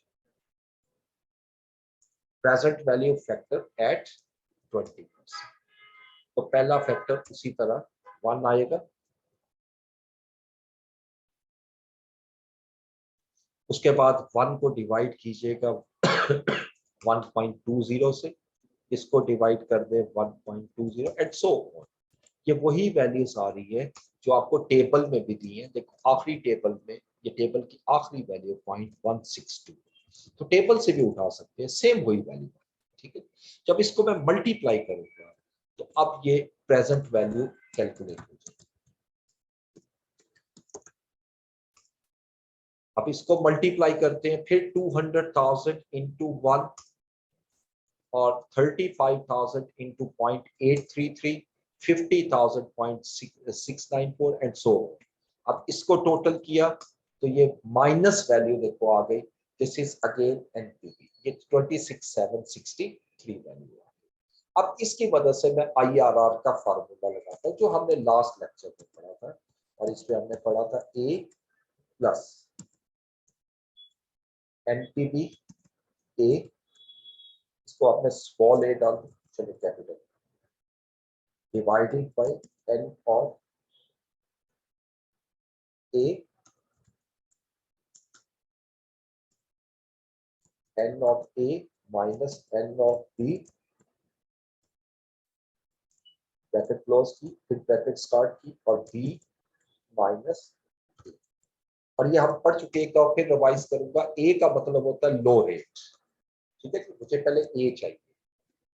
प्रेजेंट वैल्यू फैक्टर एट 20%। तो पहला फैक्टर उसी तरह 1 आएगा, उसके बाद 1 को डिवाइड कीजिएगा 1.20 से, इसको डिवाइड कर दे 1.20 एंड सो ऑन। ये वही वैल्यूज आ रही है जो आपको टेबल में भी दी है। देखो आखिरी टेबल में, ये टेबल की आखिरी वैल्यू 0.162, तो टेबल से भी उठा सकते हैं, सेम वही वैल्यू। ठीक है, जब इसको मैं मल्टीप्लाई करूंगा तो अब ये प्रेजेंट वैल्यू कैलकुलेट हो जाएगी। अब इसको मल्टीप्लाई करते हैं, फिर 200,000 इंटू 1 और 35,000 इंटू 0.833, 50,000 0.694 एंड सो। अब इसको टोटल किया तो ये माइनस वैल्यू देखो आ गई, दिस इज अगेन एनपीवी, ये 26,763 वैल्यू है। अब इसकी वजह से मैं IRR का फार्मूला लगाता हूँ जो हमने लास्ट लेक्चर में पढ़ा था, और इस पे हमने पढ़ा था A प्लस एनपीवी A, इसको आपने स्मॉल a डाल, चलिए capital, divided by n of a, n of a minus n of b, bracket close की, फिर ब्रैकेट स्टार्ट की, और b माइनस a। और ये हम पढ़ चुके, एक बार फिर रिवाइज करूंगा। a का मतलब होता है लो रेट, ठीक है, मुझे पहले a चाहिए।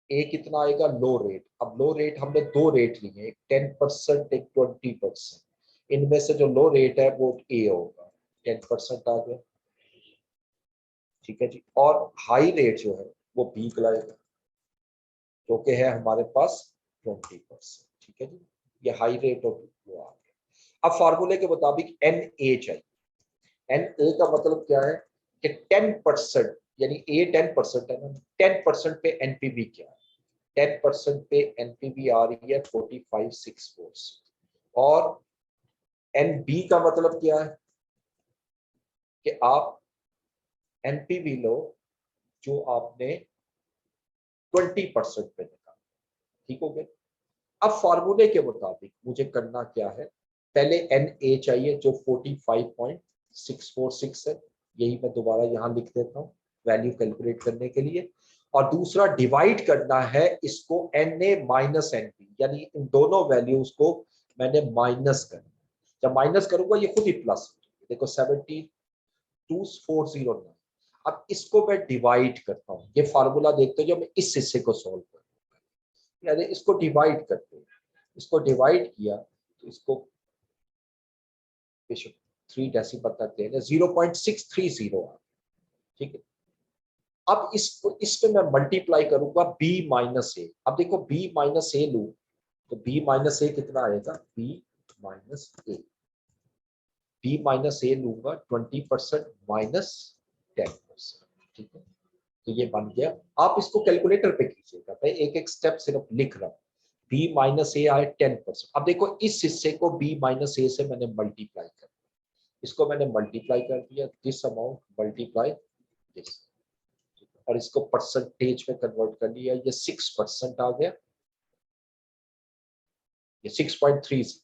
ए कितना आएगा, लो रेट। अब लो रेट हमने दो रेट लिए, एक 10%, एक 20%। इनमें से जो लो रेट है वो ए होगा, 10% आ गया, ठीक है जी। और हाई रेट जो है वो बी लाएगा, जो कि है हमारे पास 20%, ठीक है जी। ये हाई रेट और वो आ गया। अब फार्मूले के मुताबिक एन ए चाहिए। एन ए का मतलब क्या है कि 10%, यानी ए 10% है ना, 10% पे एनपीवी क्या है, 10% पे एनपीवी आ रही है 45,646, और एनबी का मतलब क्या है कि आप एनपीवी लो जो आपने 20% पे निकाला, ठीक हो गया। अब फार्मूले के मुताबिक मुझे करना क्या है, पहले एन ए चाहिए जो 45.646 है, यही मैं दोबारा यहां लिख देता हूं वैल्यू कैलकुलेट करने के लिए। और दूसरा डिवाइड करना है इसको N A minus N B, यानी इन दोनों वैल्यूज को मैंने माइनस करना। जब माइनस करूंगा ये खुद ही प्लस, देखो 72,409। अब इसको मैं डिवाइड करता हूँ, ये फार्मूला देखते हो जो मैं इस हिस्से को सॉल्व करूंगा, यानी इसको डिवाइड करते हैं, इसको डिवाइड किया तो इसको 3 डेसिमल तक देना, 0.630 आ, ठीक है। अब इसको इस पे मैं मल्टीप्लाई करूंगा b माइनस ए। अब देखो b माइनस ए लू तो b माइनस ए कितना आएगा, b माइनस ए, b माइनस ए लूंगा 20% माइनस 10%, ठीक है। तो ये बन गया। आप इसको कैलकुलेटर पे कीजिएगा, मैं एक एक स्टेप सिर्फ लिख रहा हूं। B माइनस ए आए 10%। अब देखो इस हिस्से को B माइनस ए से मैंने मल्टीप्लाई कर दिया, इसको मैंने मल्टीप्लाई कर दिया, दिस अमाउंट मल्टीप्लाई दिस, और इसको परसेंटेज में कन्वर्ट कर लिया, ये 6% आ गया, ये 6.30,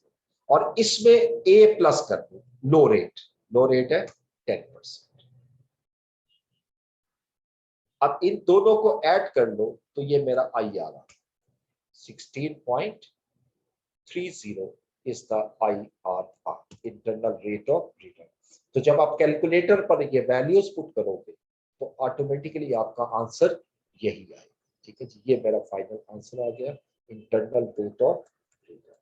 और इसमें ए प्लस कर दो, लो रेट है 10%। अब इन दोनों को ऐड कर लो तो ये मेरा आई आ रहा, 16.30 is the IRR, internal rate of return. तो जब आप कैलकुलेटर पर ये वैल्यूज पुट करोगे तो ऑटोमेटिकली आपका आंसर यही आएगा। ठीक है जी, ये मेरा फाइनल आंसर आ गया, इंटरनल रेट ऑफ रिटर्न।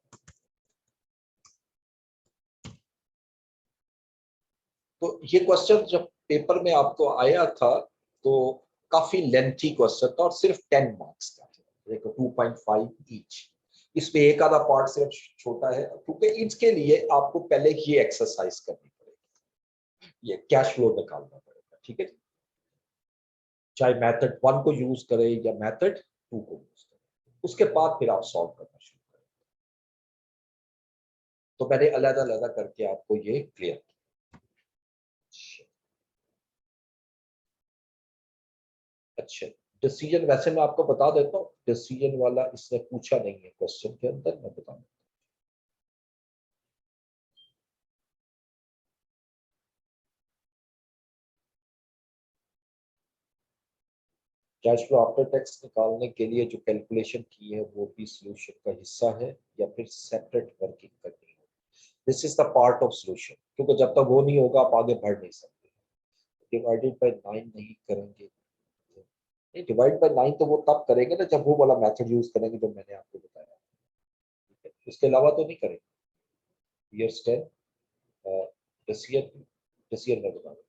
तो ये क्वेश्चन जब पेपर में आपको आया था तो काफी लेंथी क्वेश्चन था और सिर्फ 10 मार्क्स का था, देखो 2.5 ईच। इसमें एक आधा पार्ट सिर्फ छोटा है, क्योंकि इसके लिए आपको पहले ये एक्सरसाइज करनी पड़ेगी, ये कैश फ्लो निकालना पड़ेगा। ठीक है, चाहे मेथड 1 को यूज करें या मेथड 2 को यूज करें, उसके बाद फिर आप सॉल्व करना शुरू करें। तो मैंने अलग अलग करके आपको ये क्लियर किया। अच्छा, डिसीजन वैसे मैं आपको बता देता हूँ, डिसीजन वाला इसने पूछा नहीं है क्वेश्चन के अंदर, मैं बता दूँ। कैश फ्लो आफ्टर टैक्स निकालने के लिए जो कैलकुलेशन की है वो भी सॉल्यूशन का हिस्सा है या फिर सेपरेट वर्किंग करनी है, this is the part of solution, क्योंकि जब तक वो नहीं होगा आप आगे बढ़ नहीं सकते। डिवाइडेड बाय 9 नहीं करेंगे, नहीं डिवाइड बाय 9 तो वो तब करेंगे ना जब वो वाला मेथड यूज करेंगे जो मैंने आपको बताया, ठीक है, उसके अलावा तो नहीं करेंगे। ईयर 10 डिसीजन में बता दो।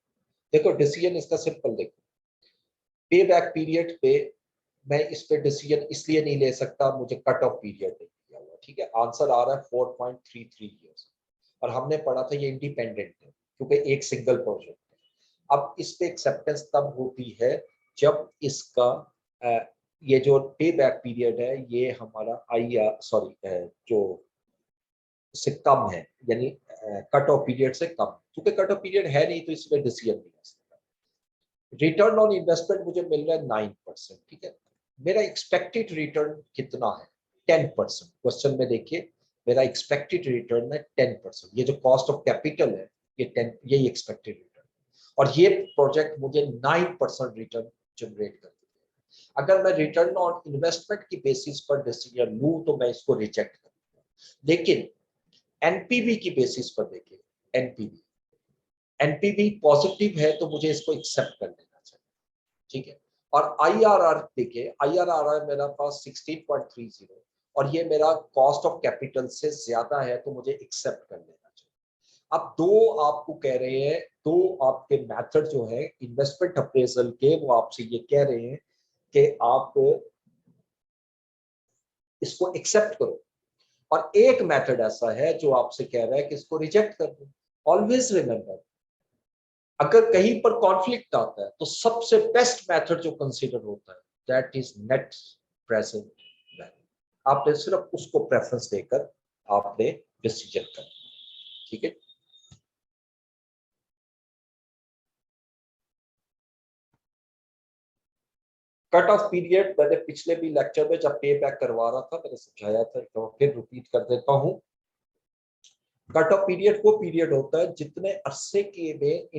देखो डिसीजन इसका सिंपल, देखो पे बैक पीरियड पे मैं इस पे डिसीजन इसलिए नहीं ले सकता, मुझे कट ऑफ पीरियड नहीं दिया हुआ। ठीक है, आंसर आ रहा है 4.33 ईयर्स, और हमने पढ़ा था ये इंडिपेंडेंट है क्योंकि एक सिंगल प्रोजेक्ट है। अब इस पे एक्सेप्टेंस तब होती है जब इसका ये जो पे बैक पीरियड है ये हमारा जो से कम है, यानी कट ऑफ पीरियड से कम, क्योंकि कट ऑफ पीरियड है नहीं तो इसमें डिसीजन नहीं ले सकता। रिटर्न ऑन इन्वेस्टमेंट मुझे मिल रहा है 9%। ठीक है, मेरा एक्सपेक्टेड रिटर्न कितना है, 10%। क्वेश्चन में देखिए मेरा एक्सपेक्टेड रिटर्न है 10%, ये जो कॉस्ट ऑफ कैपिटल है ये 10, यही एक्सपेक्टेड रिटर्न, और ये प्रोजेक्ट मुझे 9% रिटर्न जनरेट कर देगा। अगर मैं रिटर्न ऑन इन्वेस्टमेंट की बेसिस पर डिसीजन लूं तो मैं इसको रिजेक्ट करूंगा, लेकिन एनपीवी की बेसिस पर देखिए, एनपीवी पॉजिटिव है तो मुझे इसको एक्सेप्ट कर लेना चाहिए। ठीक है, और आईआरआर देखिए, आईआरआर मेरा पास 16.30 और ये मेरा कॉस्ट ऑफ कैपिटल से ज्यादा है तो मुझे एक्सेप्ट कर लेना चाहिए। अब दो आपको कह रहे हैं, दो आपके मेथड जो है इन्वेस्टमेंट अप्रेजल के, वो आपसे ये कह रहे हैं कि आप इसको एक्सेप्ट करो, और एक मेथड ऐसा है जो आपसे कह रहा है कि इसको रिजेक्ट कर दो। ऑलवेज रिमेंबर, अगर कहीं पर कॉन्फ्लिक्ट आता है तो सबसे बेस्ट मेथड जो कंसीडर होता है that is net present value. आपने सिर्फ उसको प्रेफरेंस देकर आपने डिसीजन करना। ठीक है, कट ऑफ पीरियड मैंने पिछले भी लेक्चर में जब पे बैक करवा रहा था मैंने समझाया था, तो फिर रिपीट कर देता हूं। कट ऑफ पीरियड वो पीरियड होता है जितने अरसे के में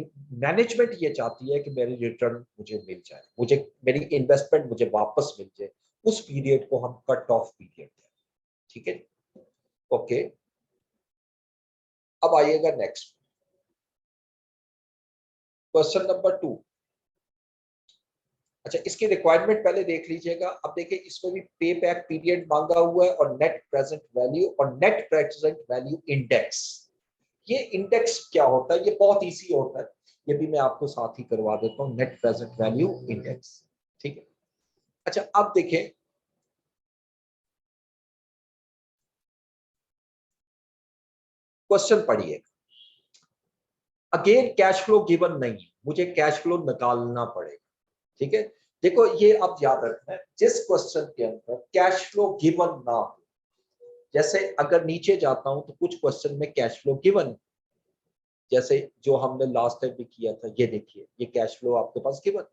मैनेजमेंट ये चाहती है कि मेरी रिटर्न मुझे मिल जाए, मुझे मेरी इन्वेस्टमेंट मुझे वापस मिल जाए, उस पीरियड को हम कट ऑफ पीरियड कहते हैं। ठीक है, ओके। अब आइएगा नेक्स्ट क्वेश्चन नंबर 2। अच्छा, इसकी रिक्वायरमेंट पहले देख लीजिएगा। अब देखिए इसमें भी पे बैक पीरियड मांगा हुआ है और नेट प्रेजेंट वैल्यू और नेट प्रेजेंट वैल्यू इंडेक्स। ये इंडेक्स क्या होता है, ये बहुत इजी होता है, ये भी मैं आपको साथ ही करवा देता हूँ, नेट प्रेजेंट वैल्यू इंडेक्स। ठीक है, अच्छा अब देखिए क्वेश्चन पढ़िए। अगेन कैश फ्लो गिवन नहीं है, मुझे कैश फ्लो निकालना पड़ेगा। ठीक है, देखो ये अब याद रखना है, जिस क्वेश्चन के अंदर कैश फ्लो गिवन ना हो जैसे अगर नीचे जाता हूं तो कुछ क्वेश्चन में कैश फ्लो गिवन, जैसे जो हमने लास्ट टाइम भी किया था, ये देखिए ये कैश फ्लो आपके पास गिवन।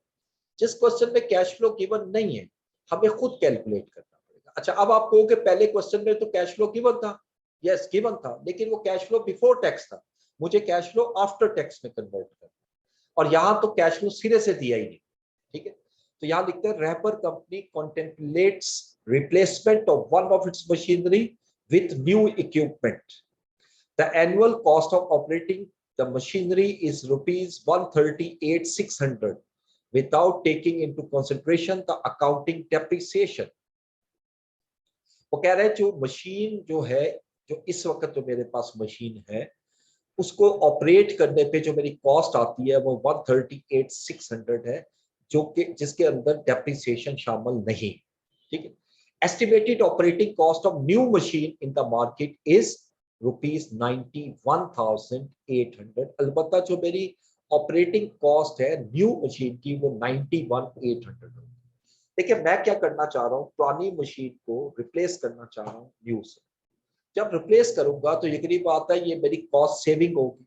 जिस क्वेश्चन में कैश फ्लो गिवन नहीं है हमें खुद कैलकुलेट करना पड़ेगा। अच्छा, अब आप कहोगे पहले क्वेश्चन में तो कैश फ्लो गिवन था, यस गिवन था, लेकिन वो कैश फ्लो बिफोर टैक्स था, मुझे कैश फ्लो आफ्टर टैक्स में कन्वर्ट करना, और यहां तो कैश फ्लो सिरे से दिया ही नहीं। ठीक है, तो यहां लिखते हैं wrapper company contemplates replacement of one of its machinery with new equipment. The annual cost of operating the machinery is rupees 138,600 without taking into consideration the accounting depreciation। वो कह रहे हैं जो मशीन जो है, जो इस वक्त जो मेरे पास मशीन है, उसको ऑपरेट करने पे जो मेरी कॉस्ट आती है वो 138,600 है, जो कि जिसके अंदर डेप्रिसिएशन शामिल नहीं। ठीक है, estimated operating cost of new machine in the market is ₹91,800। अलबत्ता जो मेरी ऑपरेटिंग कॉस्ट है न्यू मशीन की वो 91,800। देखिए मैं क्या करना चाह रहा हूँ, पुरानी मशीन को रिप्लेस करना चाह रहा हूँ न्यू से। जब रिप्लेस करूंगा तो यकीनी बात है ये मेरी कॉस्ट सेविंग होगी,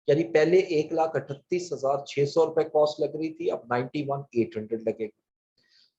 यानी पहले 1,38,600 रुपए कॉस्ट लग रही थी, अब 91,800 लगेगी।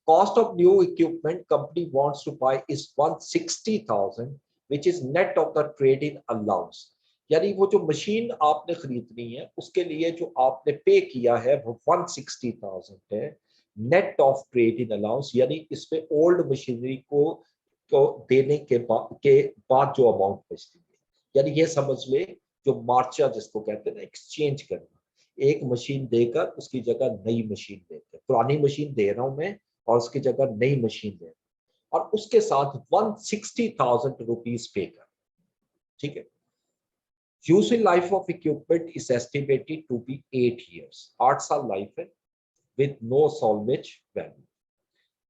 Cost of new equipment company wants to buy is 160,000 which is net of the trade in allowance. यानी वो जो मशीन आपने खरीदनी है उसके लिए जो आपने पे किया है वो 160,000 है, net of trade in allowance, यानी इसमें ओल्ड मशीनरी को देने के बाद जो अमाउंट बचती है। यानी ये समझ ले जो मार्चा जिसको कहते हैं ना, एक्सचेंज करना, एक मशीन देकर उसकी जगह नई मशीन देकर, पुरानी मशीन दे रहा हूं मैं और उसकी जगह नई मशीन दे रहा हूं, और उसके साथ 160,000 रुपीज पे कर। ठीक है, useful life of equipment is estimated to be 8 years। 8 साल लाइफ है with no salvage value।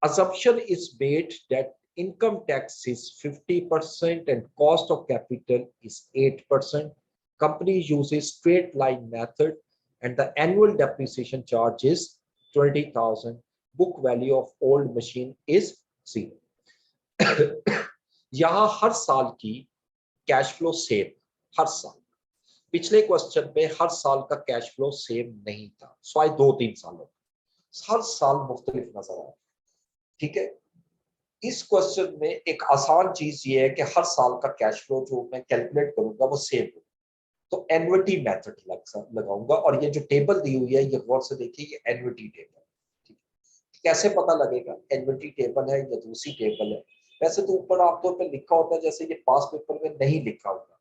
Assumption is made that income tax is 50% and cost of capital is 8%. Company uses straight line method and the annual depreciation charge is 20,000। Book value of old machine is 0। यहां हर साल की cash flow same, हर साल। पिछले question में हर साल का cash flow same नहीं था, स्वाय 2-3 सालों, हर साल मुख्तलिफ नजर आया। ठीक है, इस क्वेश्चन में एक आसान चीज ये है कि हर साल का कैश फ्लो जो मैं कैलकुलेट करूंगा वो सेम हो, तो एन्युटी मेथड लगाऊंगा, और ये जो टेबल दी हुई है ये गौर से देखिए, ये एन्युटी टेबल। ठीक है, कैसे पता लगेगा एन्युटी टेबल है या दूसरी टेबल है? वैसे तो ऊपर आमतौर पर लिखा होता है, जैसे ये पास पेपर में नहीं लिखा होगा,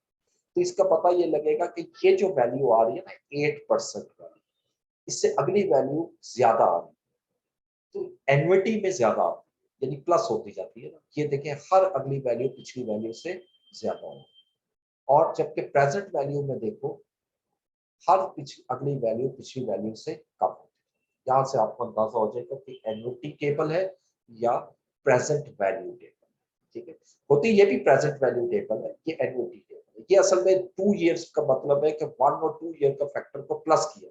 तो इसका पता ये लगेगा कि ये जो वैल्यू आ रही है ना 8% वाली, इससे अगली वैल्यू ज्यादा आ रही है, तो एन्युटी में ज्यादा यानी प्लस होती जाती है ना। ये देखें हर अगली वैल्यू पिछली वैल्यू से ज्यादा है, और जबकि प्रेजेंट वैल्यू में देखो हर अगली वैल्यू पिछली वैल्यू से कम होती है। यहां से आपको अंदाजा हो जाएगा कि एन्युटी टेबल है या प्रेजेंट वैल्यू टेबल। ठीक है, होती ये भी प्रेजेंट वैल्यू टेबल है, ये एन्युटी टेबल है। ये असल में 2 years का मतलब है कि 1 और 2 year का फैक्टर को प्लस किया,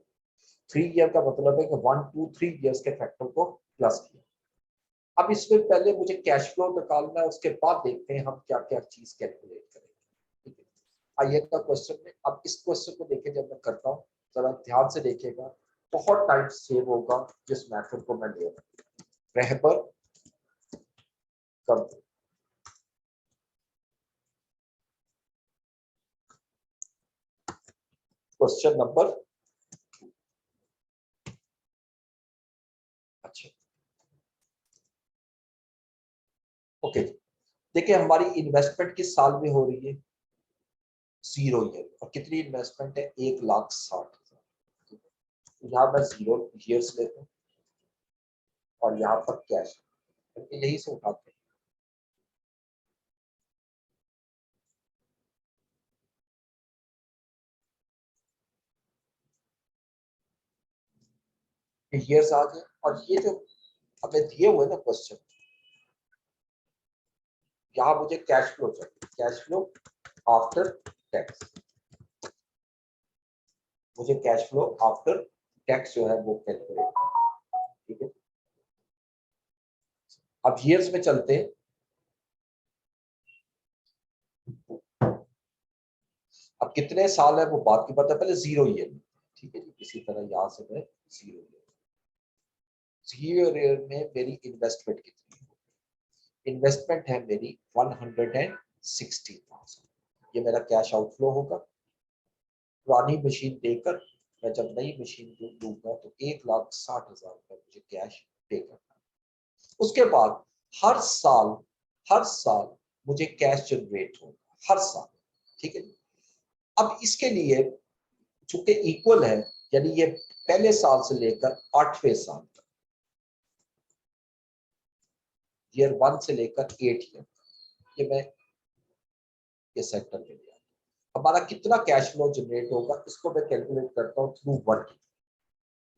3 year का मतलब है कि 1, 2, 3 years के फैक्टर को प्लस किया। अब इसमें पहले मुझे कैश फ्लो निकालना है, उसके बाद देखते हैं हम क्या क्या चीज कैलकुलेट करेंगे। ठीक है, आइए का क्वेश्चन में, अब इस क्वेश्चन को देखिए, जब मैं करता हूँ जरा ध्यान से देखिएगा, बहुत टाइम सेव होगा जिस मेथड को मैं ले रहा हूँ। रहबर कर क्वेश्चन नंबर, अच्छा ओके, देखिए हमारी इन्वेस्टमेंट किस साल में हो रही है? 0 ईयर, और कितनी इन्वेस्टमेंट है? 1,60,000। यहाँ मैं 0 ईयर्स लेता हूँ और यहाँ पर कैश, यही से उठाते हैं। ईयर्स आ गए, और ये जो हमें दिए हुए ना क्वेश्चन, यहाँ मुझे कैश फ्लो चाहिए, कैश फ्लो आफ्टर टैक्स, मुझे कैश फ्लो आफ्टर टैक्स जो है वो कैलकुलेट। ठीक है, अब ईयर्स में चलते हैं। अब कितने साल है वो बात की बात है, पहले 0 ईयर में, ठीक है जी। इसी तरह यहाँ से मैं 0 ईयर में मेरी इन्वेस्टमेंट कितनी है? इन्वेस्टमेंट है मेरी 160,000। ये मेरा कैश आउटफ्लो होगा। पुरानी मशीन देकर मैं जब नई मशीन दूंगा तो 1,60,000 रुपए मुझे कैश पे करना है। उसके बाद हर साल मुझे कैश जनरेट होगा, हर साल, ठीक है। अब इसके लिए चूंकि इक्वल है, यानी ये पहले साल से लेकर 8वें साल तक, ईयर 1 से लेकर 8 ईयर, ये मैं ये सेक्टर में लिया। हमारा कितना कैश फ्लो जनरेट होगा इसको मैं कैलकुलेट करता हूँ थ्रू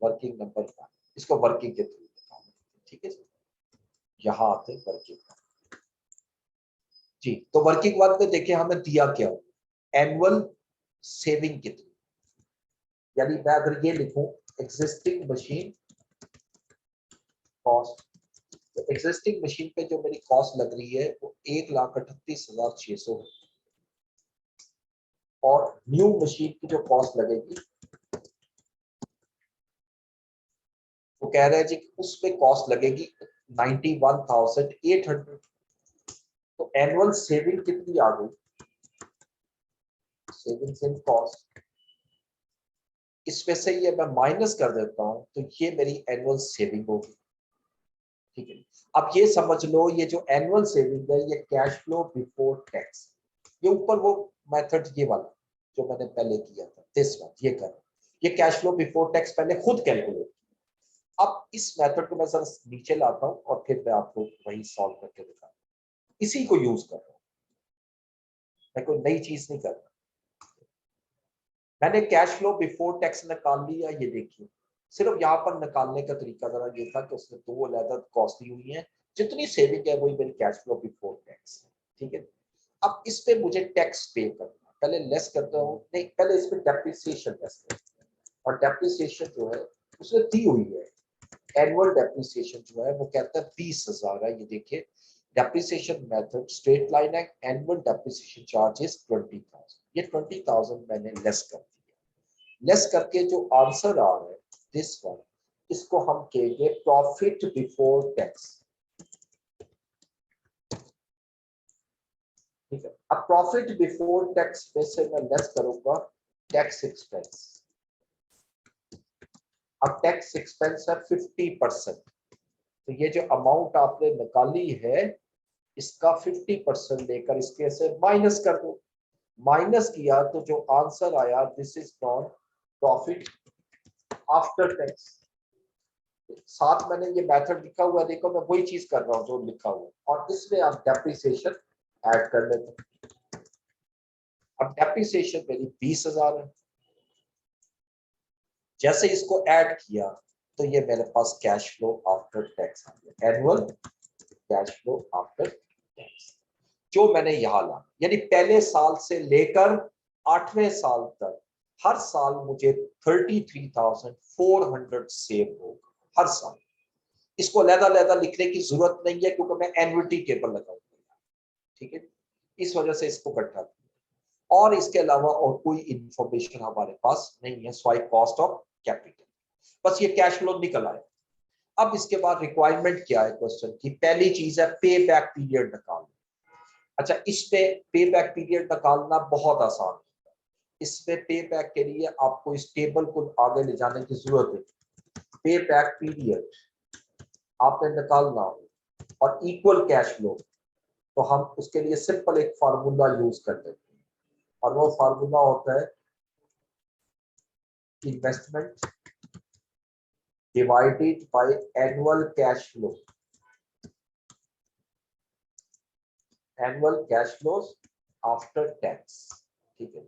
वर्किंग नंबर 1, इसको वर्किंग के थ्रू बताऊंगा, ठीक है जी। यहाँ आते हैं वर्किंग जी। तो वर्किंग 1 में देखिए हमें दिया क्या हो, एनुअल सेविंग कितनी, यानी मैं अगर ये लिखूं एग्जिस्टिंग मशीन कॉस्ट, तो एग्जिस्टिंग मशीन पे जो मेरी कॉस्ट लग रही है वो 1,38,600 है, और न्यू मशीन की जो कॉस्ट लगेगी वो कह रहे हैं जी कि उसमें कॉस्ट लगेगी 91,800। तो एनुअल सेविंग कितनी आ गई, सेविंग्स इन कॉस्ट, इसमें से ये मैं माइनस कर देता हूं तो ये मेरी एनुअल सेविंग होगी, ठीक है। अब ये समझ लो ये जो एनुअल सेविंग है ये कैश फ्लो बिफोर टैक्स, ये ऊपर वो मेथड ये वाला जो मैंने पहले किया था, दिस वन, ये कर, ये कैश फ्लो बिफोर टैक्स पहले खुद कैलकुलेट। अब इस मेथड को मैं जरा नीचे लाता हूं और फिर मैं आपको वही सॉल्व करके दिखाता हूं, इसी को यूज कर रहा हूं, मैं कोई नई चीज नहीं कर रहा। मैंने कैश फ्लो बिफोर टैक्स निकाल लिया, ये देखिए। सिर्फ यहाँ पर निकालने का तरीका जरा ये था कि उसने 2 अलग कॉस्ट दी हुई है, जितनी सेविंग है वही मेरी कैश फ्लो बिफोर टैक्स है, ठीक है। अब इस पे मुझे टैक्स पे करना, पहले लेस करता हूँ, नहीं पहले इस पे डेप्रिसिएशन लेस करता हूँ, और डेप्रिसिएशन जो है उसने दी हुई है, एनुअल डेप्रिसिएशन जो है वो कहता है 20,000 है, ये देखिए। डेप्रिसिएशन मेथड स्ट्रेट लाइन है, एनुअल डेप्रिसिएशन चार्जेस 20,000, ये 20,000 मैंने लेस कर दिया। लेस करके जो आंसर आ रहा है दिस वन, इसको हम कहेंगे प्रॉफिट बिफोर टैक्स, ठीक है। अब प्रॉफिट बिफोर टैक्स में से मैं लेस करूंगा टैक्स एक्सपेंस। अब टैक्स एक्सपेंस है 50%, तो ये जो अमाउंट आपने निकाली है इसका 50% लेकर इसके से माइनस कर दो। माइनस किया तो जो आंसर आया this is not profit after tax. साथ मैंने ये मेथड लिखा हुआ है, देखो मैं वही चीज कर रहा हूँ जो लिखा हुआ, और इसमें आप डेप्रिसिएशन ऐड कर लेते हैं। अब डेप्रिसिएशन मेरी 20,000 है, जैसे इसको ऐड किया तो ये मेरे पास कैश फ्लो आफ्टर टैक्स आ गया, annual cash flow after tax, जो मैंने यहां ला, यानी पहले साल से लेकर 8वें साल तक हर साल मुझे 33,400 सेव होगा हर साल। इसको अलग-अलग लिखने की जरूरत नहीं है क्योंकि मैं एन्युटी टेबल लगाऊंगा, ठीक है। इस वजह से इसको इकट्ठा किया, और इसके अलावा और कोई इंफॉर्मेशन हमारे पास नहीं है स्वाई कॉस्ट ऑफ कैपिटल, बस ये कैश फ्लो निकल आए। अब इसके बाद रिक्वायरमेंट क्या है क्वेश्चन की, पहली चीज है पे बैक पीरियड निकालना। अच्छा, इस पे पे बैक पीरियड निकालना बहुत आसान है। इसमें पे बैक के लिए आपको इस टेबल को आगे ले जाने की जरूरत है। पे बैक पीरियड आपने निकालना हो और इक्वल कैश फ्लो, तो हम उसके लिए सिंपल एक फार्मूला यूज कर लेते हैं, और वो फार्मूला होता है investment divided by annual cash flow, annual cash flows after tax, ठीक है।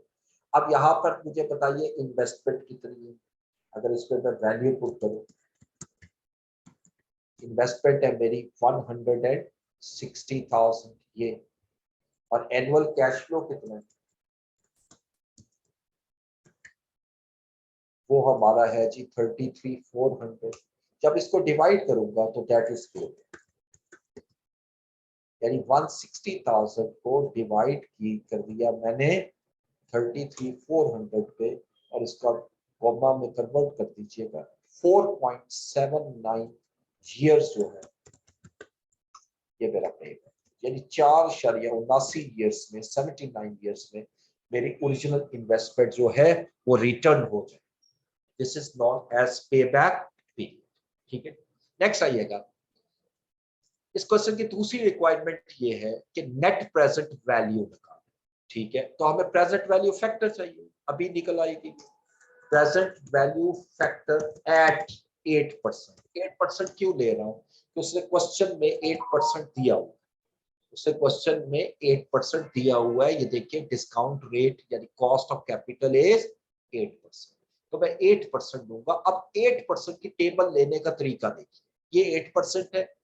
अब यहाँ पर मुझे बताइए इन्वेस्टमेंट कितनी है, अगर इस पर मैं वैल्यू पुट करूं, इन्वेस्टमेंट है मेरी 160,000 ये, और एनुअल कैश फ्लो कितना है, वो हमारा है जी 33,400। जब इसको डिवाइड करूंगा तो दैट इज 4, यानी 160,000 को डिवाइड की कर दिया मैंने 33,400 पे और इसका कॉमा में कन्वर्ट कर दीजिएगा 4.79 ईयर्स जो है ये मेरा पे है, यानी 4.79 ईयर्स में 79 ईयर्स में मेरी ओरिजिनल इन्वेस्टमेंट जो है वो रिटर्न हो जाए। दिस इज नॉन एज पे बैक पीरियड। ठीक है, नेक्स्ट आइएगा। इस क्वेश्चन की दूसरी रिक्वायरमेंट ये है कि नेट प्रेजेंट वैल्यू निकाल। ठीक है, तो हमें प्रेजेंट वैल्यू फैक्टर चाहिए, अभी निकल आएगी प्रेजेंट वैल्यू फैक्टर एट 8%। 8% क्यों ले रहा हूं कि उसने क्वेश्चन में 8% दिया हुआ, उससे क्वेश्चन में 8% दिया हुआ है। ये देखिए डिस्काउंट रेट यानी कॉस्ट ऑफ कैपिटल इज 8%, तो मैं 8% दूंगा। अब 8% की टेबल लेने का तरीका देखिए, ये 8% है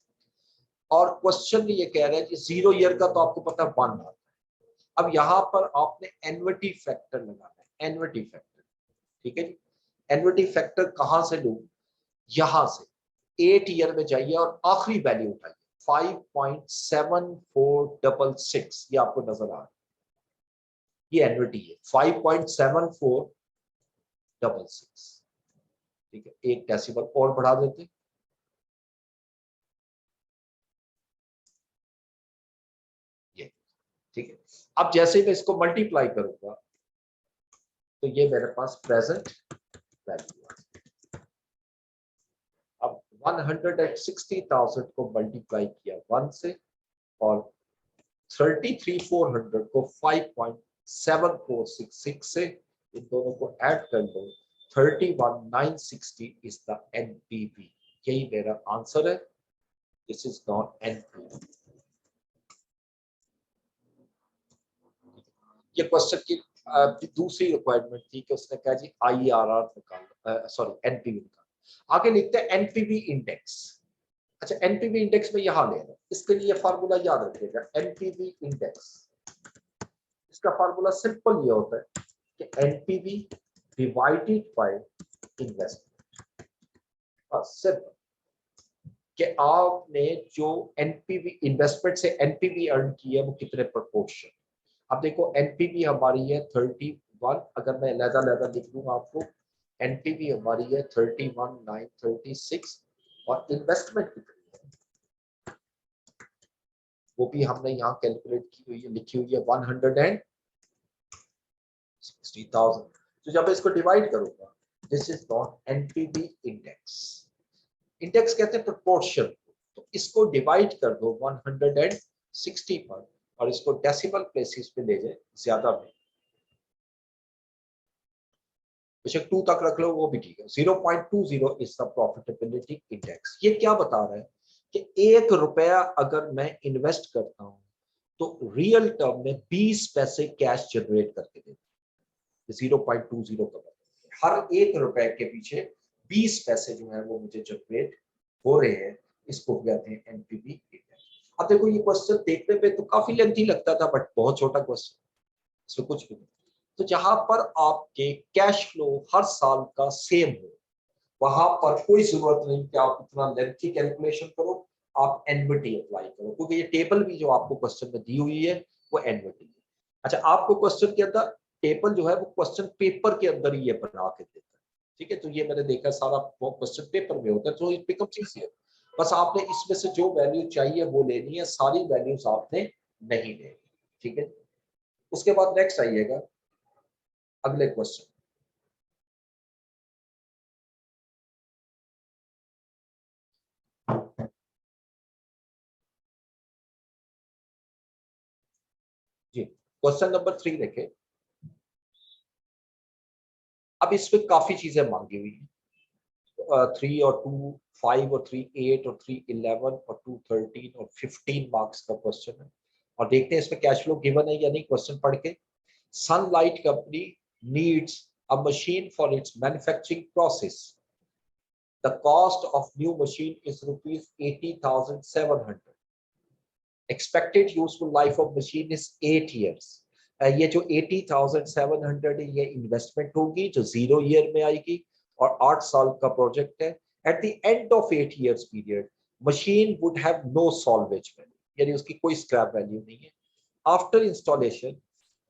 और क्वेश्चन ये कह रहा है कि 0 ईयर का तो आपको पता है 1 आता है। अब यहां पर आपने एन्युटी फैक्टर लगाना है, एन्युटी फैक्टर। ठीक है जी, एन्युटी फैक्टर कहां से लूं, यहां से 8 ईयर में जाइए और आखिरी वैल्यू उठाइए 5.7466, ये आपको नजर आ रहा है, ये एन्युटी है 5.7466। ठीक है, एक डेसिमल और बढ़ा देते, ये ठीक है। अब जैसे मैं इसको मल्टीप्लाई करूंगा तो ये मेरे पास प्रेजेंट वैल्यू है। अब 160,000 को मल्टीप्लाई किया 1 से और 33,400 को 5.7466 से, इन दोनों को ऐड कर लो 31,960 इज द एनपीवी। यही मेरा आंसर है, दिस इज नॉट एनपीवी। ये क्वेश्चन की दूसरी रिक्वायरमेंट थी कि उसने कहा जी आईआरआर निकाल, सॉरी एनपीवी निकाल। आगे लिखते हैं एनपीवी इंडेक्स। अच्छा, एनपीवी इंडेक्स में यहां ले रहे हैं, इसके लिए फार्मूला याद रखिएगा। एनपीवी इंडेक्स, इसका फार्मूला सिंपल ये होता है कि एनपीवी डिवाइडेड बाय इन्वेस्टमेंट। बस सिंपल कि आपने जो एनपीवी इन्वेस्टमेंट से एनपीवी अर्न की है वो कितने प्रोपोर्शन। अब देखो एनपीवी हमारी है 31, अगर मैं अलग-अलग लिख दूंगा आपको, एनपीवी हमारी है 31,936 और इन्वेस्टमेंट कितनी है वो भी हमने यहाँ कैलकुलेट की हुई है, लिखी हुई है 160,000। तो जब इसको डिवाइड करूंगा, this is not NPV index. Index कहते हैं प्रोपोर्शन, तो इसको डिवाइड कर दो 160 पर और इसको डेसिमल प्लेसेस पे ले जाए ज्यादा में, बेशक 2 तक रख लो वो भी ठीक है। 0.20 इज द प्रॉफिटेबिलिटी इंडेक्स। ये क्या बता रहा है कि 1 रुपया अगर मैं इन्वेस्ट करता हूं तो रियल टर्म में 20 पैसे कैश जनरेट करके देता है। 0.20 का मतलब हर 1 रुपए के पीछे 20 पैसे जो है वो मुझे जनरेट हो रहे हैं। इसको कहते हैं एनपीवी इंडेक्स। अब देखो ये क्वेश्चन देखने पे तो काफी लेंथी लगता था बट बहुत छोटा क्वेश्चन, इसमें कुछ भी नहीं। तो जहां पर आपके कैश फ्लो हर साल का सेम हो, वहां पर कोई जरूरत नहीं कि आप इतना लेंथी कैलकुलेशन करो, आप एनविटी अप्लाई करो, क्योंकि ये टेबल भी जो आपको क्वेश्चन में दी हुई है वो एनविटी है। अच्छा, आपको क्वेश्चन के अंदर टेबल जो है वो क्वेश्चन पेपर के अंदर ही ये बना के देता है। ठीक है, तो ये मैंने देखा सारा क्वेश्चन पेपर में होता है, तो इट बिकम्स ईजियर। बस आपने इसमें से जो वैल्यू चाहिए वो लेनी है, सारी वैल्यूज आपने नहीं लेनी। ठीक है, उसके बाद नेक्स्ट आइएगा अगले क्वेश्चन। जी, क्वेश्चन नंबर 3 देखें। अब इसमें काफी चीजें मांगी हुई है, 3 और 2 5 और 3 8 और 3 11 और 2 13 और 15 मार्क्स का क्वेश्चन है। और देखते हैं इसमें कैश फ्लो गिवन है या नहीं क्वेश्चन पढ़ के। Sunlight company needs a machine for its manufacturing process. The cost of new machine is rupees 80,700। Expected useful life of machine is 8 years। ये जो 80,700 है ये इन्वेस्टमेंट होगी जो 0 ईयर में आएगी और 8 साल का प्रोजेक्ट है। At the end of 8 years period machine would have no salvage value, यानी उसकी कोई स्क्रैप वैल्यू नहीं है। After installation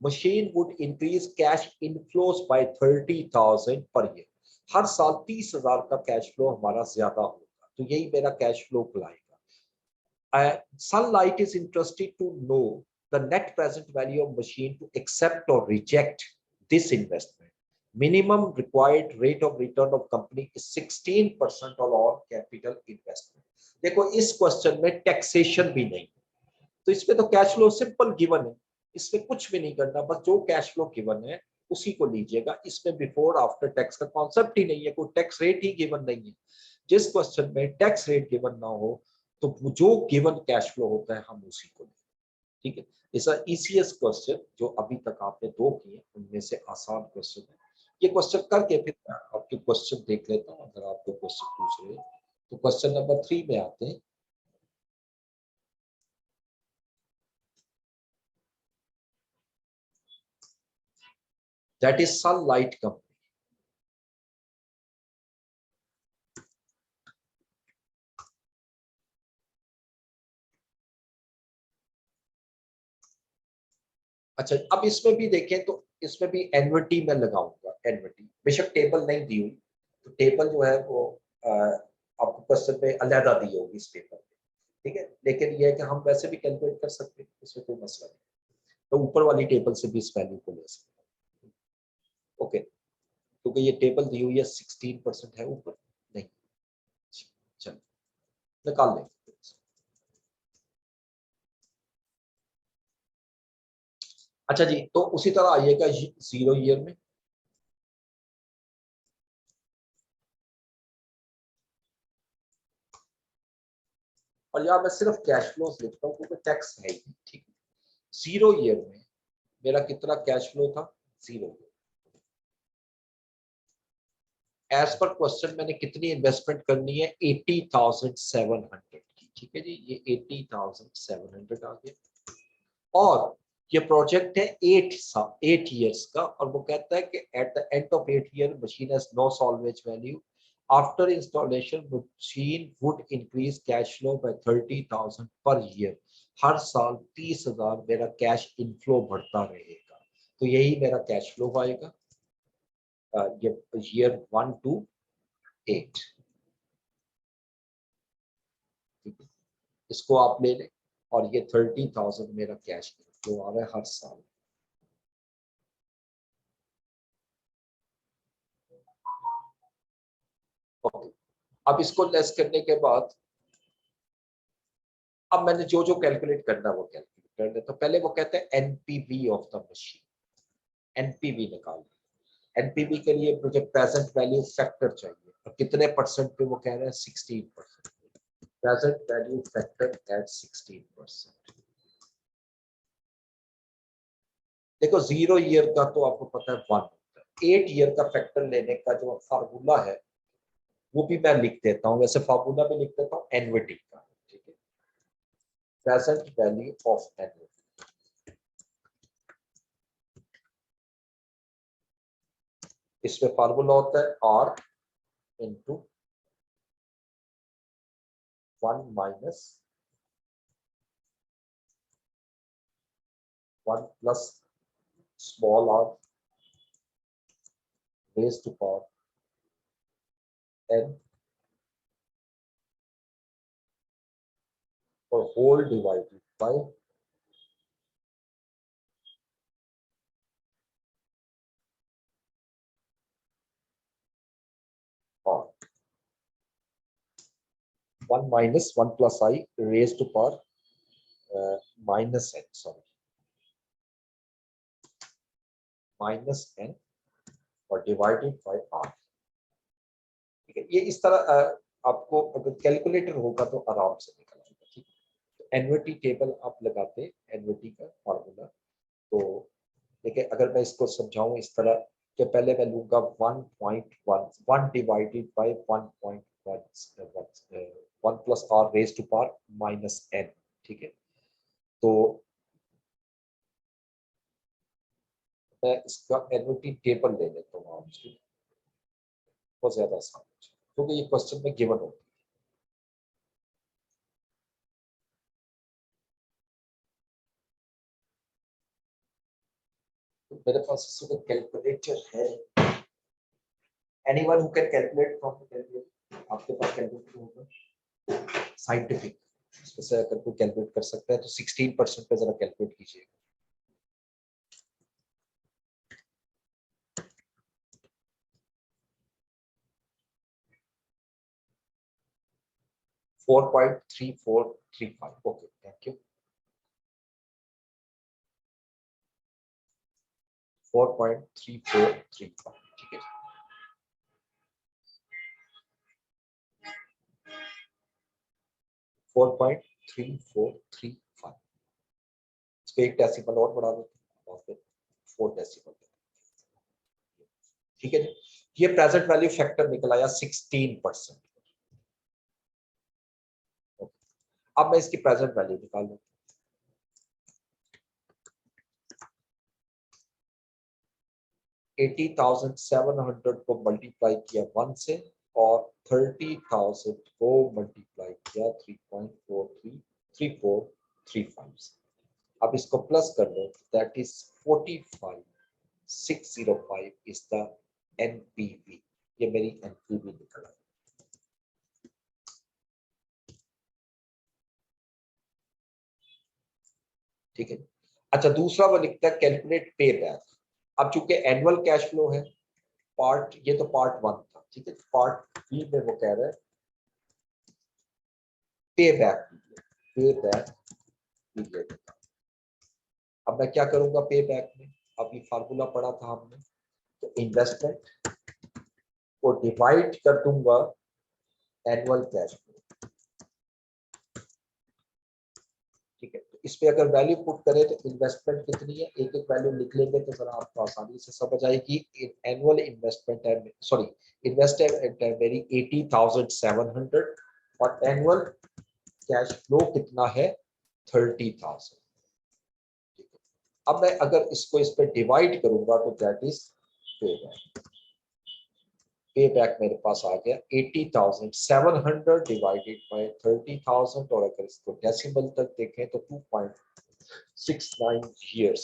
machine would increase cash inflows by 30,000 per year. हर साल 30,000 का कैश फ्लो हमारा ज्यादा होगा, तो यही मेरा कैश फ्लो लाएगा। Sunlight is interested to know the net present value of machine to accept or reject this investment. Minimum required rate of return of company is 16% on all capital investment. देखो इस question में taxation भी नहीं, तो इसमें तो cash flow simple given है, इसमें कुछ भी नहीं करना, बस जो कैश फ्लो गिवन है उसी को लीजिएगा। इसमें बिफोर आफ्टर टैक्स का कॉन्सेप्ट ही नहीं है, कोई टैक्स रेट ही गिवन नहीं है। जिस क्वेश्चन में टैक्स रेट गिवन ना हो तो जो गिवन कैश फ्लो होता है हम उसी को लेते हैं, ठीक है। ऐसा ईसीएस क्वेश्चन जो अभी तक आपने दो किए उनमें से आसान क्वेश्चन है। ये क्वेश्चन करके फिर आपके क्वेश्चन देख लेता हूँ, अगर आपको क्वेश्चन पूछ रहे हैं तो क्वेश्चन नंबर 3 में आते हैं। That is Sunlight Company. अच्छा, अब इसमें भी देखें तो इसमें भी एनविटी में लगाऊंगा, एनविटी बेशक टेबल नहीं दी हुई, तो टेबल जो है वो आपको क्वेश्चन पे अलहदा दी होगी इस पेपर पे, ठीक है। लेकिन यह है कि हम वैसे भी कैलकुलेट कर सकते हैं, इसमें कोई मसला नहीं, तो ऊपर वाली टेबल से भी इस वैल्यू को ले सकते हैं, ओके। क्योंकि ये टेबल दी हुई है 16% है ऊपर, नहीं, चलो निकाल लें। अच्छा जी, तो उसी तरह आइएगा 0 ईयर में। और यहाँ मैं सिर्फ कैश फ्लोस लिखता हूँ क्योंकि टैक्स है ही, ठीक है। 0 ईयर में मेरा कितना कैश फ्लो था, 0। एज पर क्वेश्चन मैंने कितनी इन्वेस्टमेंट करनी है, 80,700 की, ठीक है जी। ये 80,700 आ गया। और ये प्रोजेक्ट है 8 ईयर्स का, और वो कहता है कि at the end of 8 year machine has no salvage value. After installation machine would increase cash flow by 30,000 per year. हर साल 30,000 मेरा कैश इनफ्लो बढ़ता रहेगा, तो यही मेरा कैश फ्लो आएगा। ये ईयर 1 to 8, इसको आप ले लें, और ये 30,000 मेरा कैश फ्लो आ रहा है हर साल। ओके, अब इसको लेस करने के बाद अब मैंने जो जो कैलकुलेट करना है वो कैलकुलेट कर ले। तो पहले वो कहते हैं NPV of the machine, NPV निकाल। एनपीवी के लिए मुझे प्रेजेंट वैल्यू फैक्टर चाहिए, और कितने परसेंट पे वो कह रहे हैं, 16%। Present value factor at 16%। देखो 0 ईयर का तो आपको पता है 1 होता है, 8 ईयर का फैक्टर लेने का जो फार्मूला है वो भी मैं लिख देता हूँ, वैसे फार्मूला भी लिख देता हूँ एनवीटी का, ठीक है। प्रेजेंट वैल्यू ऑफ एनवीटी, इसमें फार्मूला होता है r into 1 minus 1 plus small r raise to power n और whole divided by r। 1 minus 1 plus i raise to power minus n, sorry minus n और divided by r, ठीक है। ये इस तरह आपको अगर कैलकुलेटर होगा तो आराम से निकल आएगा, ठीक है। एनवीटी टेबल आप लगाते हैं, एनवीटी का फार्मूला, तो देखिए अगर मैं इसको समझाऊं इस तरह कि पहले मैं लूंगा 1.1 1 divided by 1.1 1 plus r raise to power minus n, ठीक है। तो मैं इसका एनवीटी टेबल ले लेता हूँ आपसे, बहुत ज्यादा आसान है क्योंकि ये क्वेश्चन में गिवन होता है। तो मेरे पास इसमें कैलकुलेटर है। Anyone who can calculate from the calculator, आपके पास कैलकुलेटर होगा साइंटिफिक, इसमें से अगर कोई कैलकुलेट कर सकता है तो 16% पे जरा कैलकुलेट कीजिए। 4.3435, ओके थैंक यू। 4.3435, ठीक है। 4.3435, इस पे एक डेसिमल और बढ़ा देते हैं और फिर 4 डेसिमल, ठीक है जी। ये प्रेजेंट वैल्यू फैक्टर निकल आया 16%। अब मैं इसकी प्रेजेंट वैल्यू निकाल लूँ। 80,700 को मल्टीप्लाई किया 1 से और 30,000 को मल्टीप्लाई किया 3.433435 से। अब इसको प्लस कर लो, that is 45,605 is the NPV. ये मेरी एनपीवी निकल आई, ठीक है। अच्छा दूसरा वो लिखता है कैलकुलेट पे बैक। अब चूंकि एनुअल कैश फ्लो है पार्ट, ये तो पार्ट 1 था, ठीक है। पार्ट बी में वो कह रहा है पे बैक पीरियड। अब मैं क्या करूंगा पे बैक में, अब ये फार्मूला पढ़ा था हमने, तो इन्वेस्टमेंट को डिवाइड कर दूंगा एनुअल कैश फ्लो, ठीक है। तो इस पे अगर वैल्यू पुट करें तो इन्वेस्टमेंट कितनी है, एक एक वैल्यू लिख लेंगे तो जरा आपको आसानी से समझ आएगी। एनुअल इन्वेस्टमेंट है, सॉरी इन्वेस्टमेंट है मेरी 80,700 और एनुअल कैश फ्लो कितना है 30,000, ठीक है। अब मैं अगर इसको इस पे डिवाइड करूंगा तो दैट इज पे बैक। पे बैक मेरे पास आ गया 80,700 डिवाइडेड बाय 30,000 और अगर इसको डेसिमल तक देखें तो 2.69 years।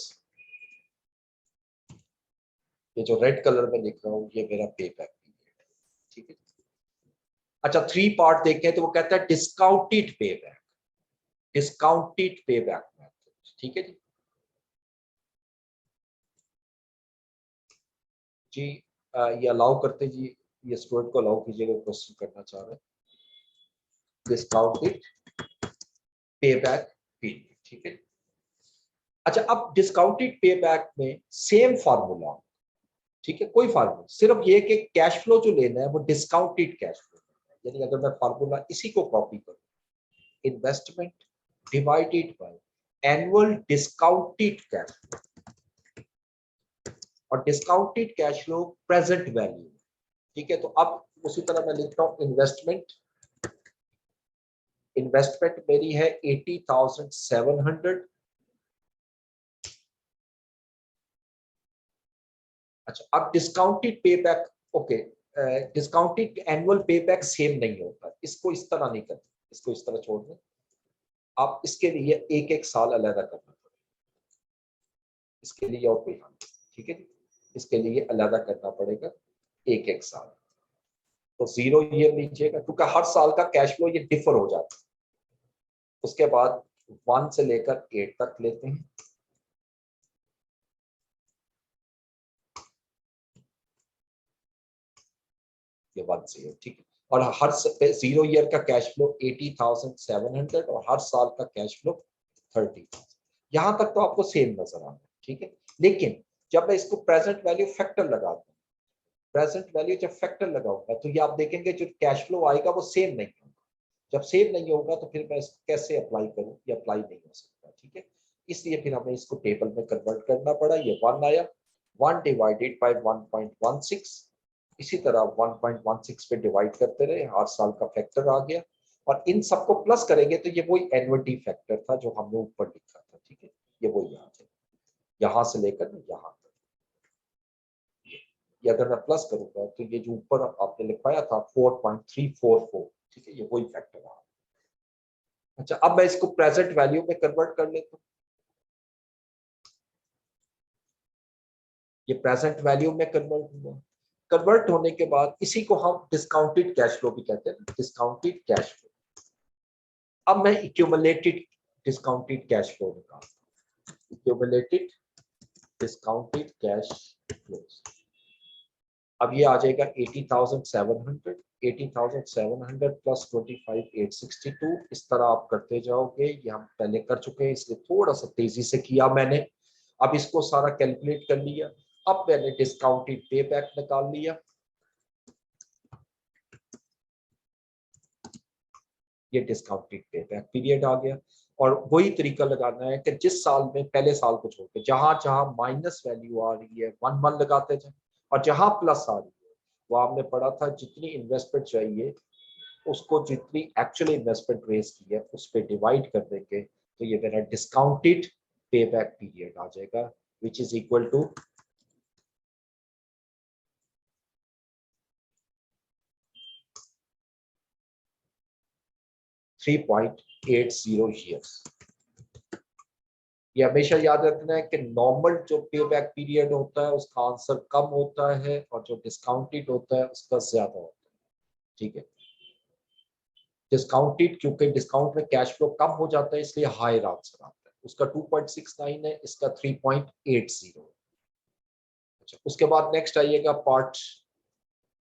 ये जो रेड कलर में लिख रहा हूँ ये मेरा पे बैक पीरियड है, ठीक है। अच्छा 3 पार्ट देखें तो वो कहता है discounted pay back, discounted pay back method, ठीक है जी। जी ये अलाउ करते जी, ये स्टूडेंट को अलाउ कीजिएगा, क्वेश्चन करना चाह रहे हैं। डिस्काउंटेड पे बैक पीरियड, ठीक है। अच्छा अब डिस्काउंटेड पे बैक में सेम फार्मूला, ठीक है, कोई फार्मूला, सिर्फ ये कि कैश फ्लो जो लेना है वो डिस्काउंटेड कैश फ्लो, यानी अगर मैं फार्मूला इसी को कॉपी करूं, investment divided by annual discounted cash flow, और discounted cash flow present value, ठीक है। तो अब उसी तरह मैं लिखता हूं इन्वेस्टमेंट, इन्वेस्टमेंट मेरी है 80,700। अच्छा अब discounted pay back, okay, discounted annual पे बैक सेम नहीं होता, इसको इस तरह नहीं करते, इसको इस तरह छोड़ दें। आप इसके लिए एक एक साल अलग करना पड़ेगा, इसके लिए और कोई हाल, ठीक है। इसके लिए अलग करना पड़ेगा एक एक साल, तो 0 ईयर लीजिएगा क्योंकि हर साल का कैश फ्लो ये डिफर हो जाता है। उसके बाद 1 से लेकर 8 तक लेते हैं, ये 1 से, ठीक है। और हर 0 ईयर का कैश फ्लो 80,700 और हर साल का कैश फ्लो 30,000। यहां तक तो आपको सेम नजर आ रहा है, ठीक है। लेकिन जब मैं इसको प्रेजेंट वैल्यू फैक्टर लगाता हूँ, प्रेजेंट वैल्यू जब फैक्टर लगाऊंगा तो ये आप देखेंगे जो कैश फ्लो आएगा वो सेम नहीं होगा। जब सेम नहीं होगा तो फिर मैं इसको कैसे अप्लाई करूं, ये अप्लाई नहीं हो सकता, ठीक है। इसलिए फिर हमें इसको टेबल में कन्वर्ट करना पड़ा, ये 1 आया, 1 डिवाइडेड बाय 1.16, इसी तरह 1.16 पे डिवाइड करते रहे, हर साल का फैक्टर आ गया, और इन सबको प्लस करेंगे तो ये वही एन्युटी फैक्टर था जो हमने ऊपर लिखा था, ठीक है। ये वही याद है, यहां से लेकर यहां तक, ये अगर मैं प्लस करूंगा तो ये जो ऊपर आपने लिखवाया था 4.344, ठीक है, ये वही फैक्टर आ। अच्छा अब मैं इसको प्रेजेंट वैल्यू में कन्वर्ट कर लेता हूँ, ये प्रेजेंट वैल्यू में कन्वर्ट हुआ। कन्वर्ट होने के बाद इसी को हम डिस्काउंटेड कैश फ्लो भी कहते हैं, डिस्काउंटेड कैश फ्लो। अब मैं एक्यूमुलेटेड डिस्काउंटेड कैश फ्लो निकालता हूं, एक्यूमुलेटेड डिस्काउंटेड कैश फ्लो। अब ये आ जाएगा 80,700, 80,700 प्लस 25,862। इस तरह आप करते जाओगे, ये हम पहले कर चुके हैं इसलिए थोड़ा सा तेजी से किया मैंने। अब इसको सारा कैलकुलेट कर लिया। अब मैंने डिस्काउंटेड पे बैक निकाल लिया, ये डिस्काउंटेड पे बैक पीरियड आ गया। और वही तरीका लगाना है कि जिस साल में पहले साल को छोड़ के जहां जहां माइनस वैल्यू आ रही है 1 लगाते जाए, और जहां प्लस आ रही है वो आपने पढ़ा था जितनी इन्वेस्टमेंट चाहिए उसको जितनी एक्चुअली इन्वेस्टमेंट रेज की है उस पर डिवाइड कर देंगे, तो ये मेरा डिस्काउंटेड पे बैक पीरियड आ जाएगा, which is equal to 3.80 years. ये हमेशा याद रखना है कि नॉर्मल जो पे बैक पीरियड होता है उसका आंसर कम होता है और जो डिस्काउंटेड होता है उसका ज्यादा होता है। ठीक है, डिस्काउंटेड क्योंकि डिस्काउंट में कैश फ्लो कम हो जाता है इसलिए हायर आंसर आता है। उसका 2.69 है, इसका 3.80। अच्छा, उसके बाद नेक्स्ट आइएगा पार्ट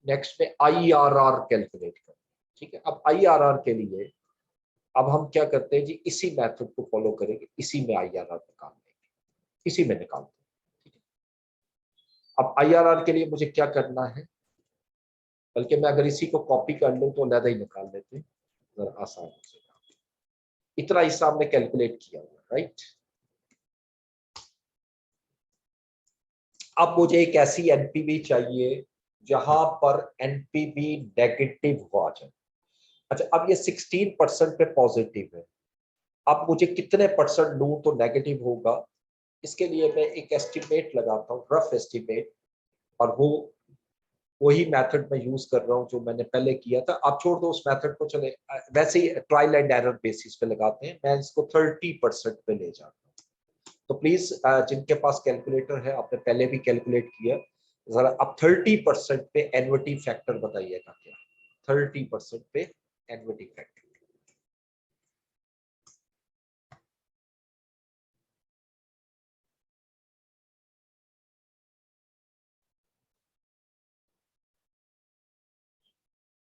नेक्स्ट में IRR कैलकुलेट करना। ठीक है, अब IRR के लिए अब हम क्या करते हैं जी, इसी मेथड को फॉलो करेंगे, इसी में IRR निकाल लेंगे, इसी में निकालते हैं। ठीक है, अब IRR के लिए मुझे क्या करना है, बल्कि मैं अगर इसी को कॉपी कर लूं तो अलग ही निकाल लेते हैं, जरा आसान हो जाएगा। इतना हिस्सा हमने कैलकुलेट किया हुआ, राइट। अब मुझे एक ऐसी एनपीवी चाहिए जहां पर एनपीवी नेगेटिव हो जाए। अच्छा, अब ये 16% पे पॉजिटिव है, अब मुझे कितने परसेंट लूं तो नेगेटिव होगा, इसके लिए मैं एक एस्टिमेट लगाता हूँ, रफ एस्टिमेट। और वो वही मेथड मैं यूज कर रहा हूँ जो मैंने पहले किया था। आप छोड़ दो उस मेथड को, चले वैसे ही ट्रायल एंड एरर बेसिस पे लगाते हैं। मैं इसको 30% पे ले जाता हूँ। तो प्लीज जिनके पास कैलकुलेटर है, आपने पहले भी कैलकुलेट किया, जरा अब 30% पे एन्युटी फैक्टर बताइएगा क्या, 30% पे एन्युटी फैक्टर।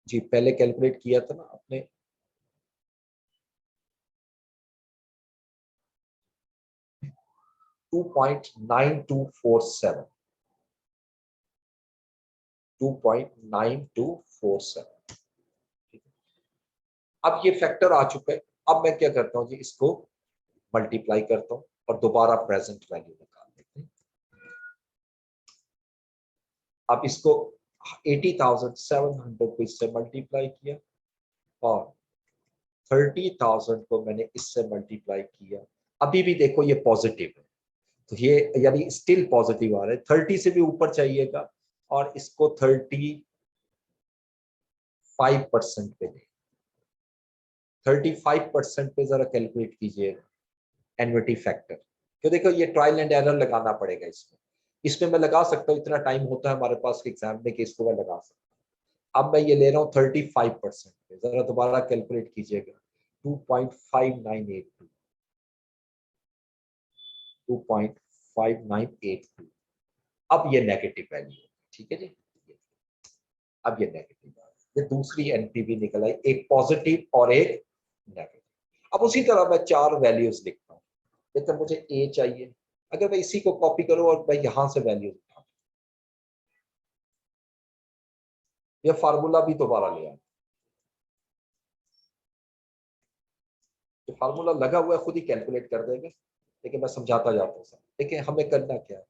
जी पहले कैलकुलेट किया था ना आपने, 2.9247, 2.9247। अब ये फैक्टर आ चुका है। अब मैं क्या करता हूँ जी, इसको मल्टीप्लाई करता हूँ और दोबारा प्रेजेंट वैल्यू निकाल लेते हैं। अब इसको 80,700 को इससे मल्टीप्लाई किया और 30,000 को मैंने इससे मल्टीप्लाई किया। अभी भी देखो ये पॉजिटिव है, तो ये यानी स्टिल पॉजिटिव आ रहा है। 30 से भी ऊपर चाहिएगा और इसको 35% पे ले, 35% पे जरा कैलकुलेट कीजिएगा एन्युटी फैक्टर। तो देखो ये ट्रायल एंड एरर लगाना पड़ेगा इसमें, इसमें मैं लगा सकता हूँ, इतना टाइम होता है हमारे पास एग्जाम में कि इसको मैं लगा सकता हूँ। अब मैं ये ले रहा हूँ 35% पे, जरा दोबारा कैलकुलेट कीजिएगा, 2.5982, 2.5982। अब ये नेगेटिव वैल्यू है, ठीक है जी। अब ये नेगेटिव, ये दूसरी एनपीवी निकल आई, एक पॉजिटिव और एक नेगेटिव। अब उसी तरह मैं 4 वैल्यूज लिखता हूँ। लेकिन मुझे ए चाहिए, अगर मैं इसी को कॉपी करूं और मैं यहां से वैल्यूज उठाऊं, ये फार्मूला भी दोबारा ले आऊं, जो फार्मूला लगा हुआ है खुद ही कैलकुलेट कर देंगे, लेकिन मैं समझाता जाता हूँ सर। देखिए हमें करना क्या है,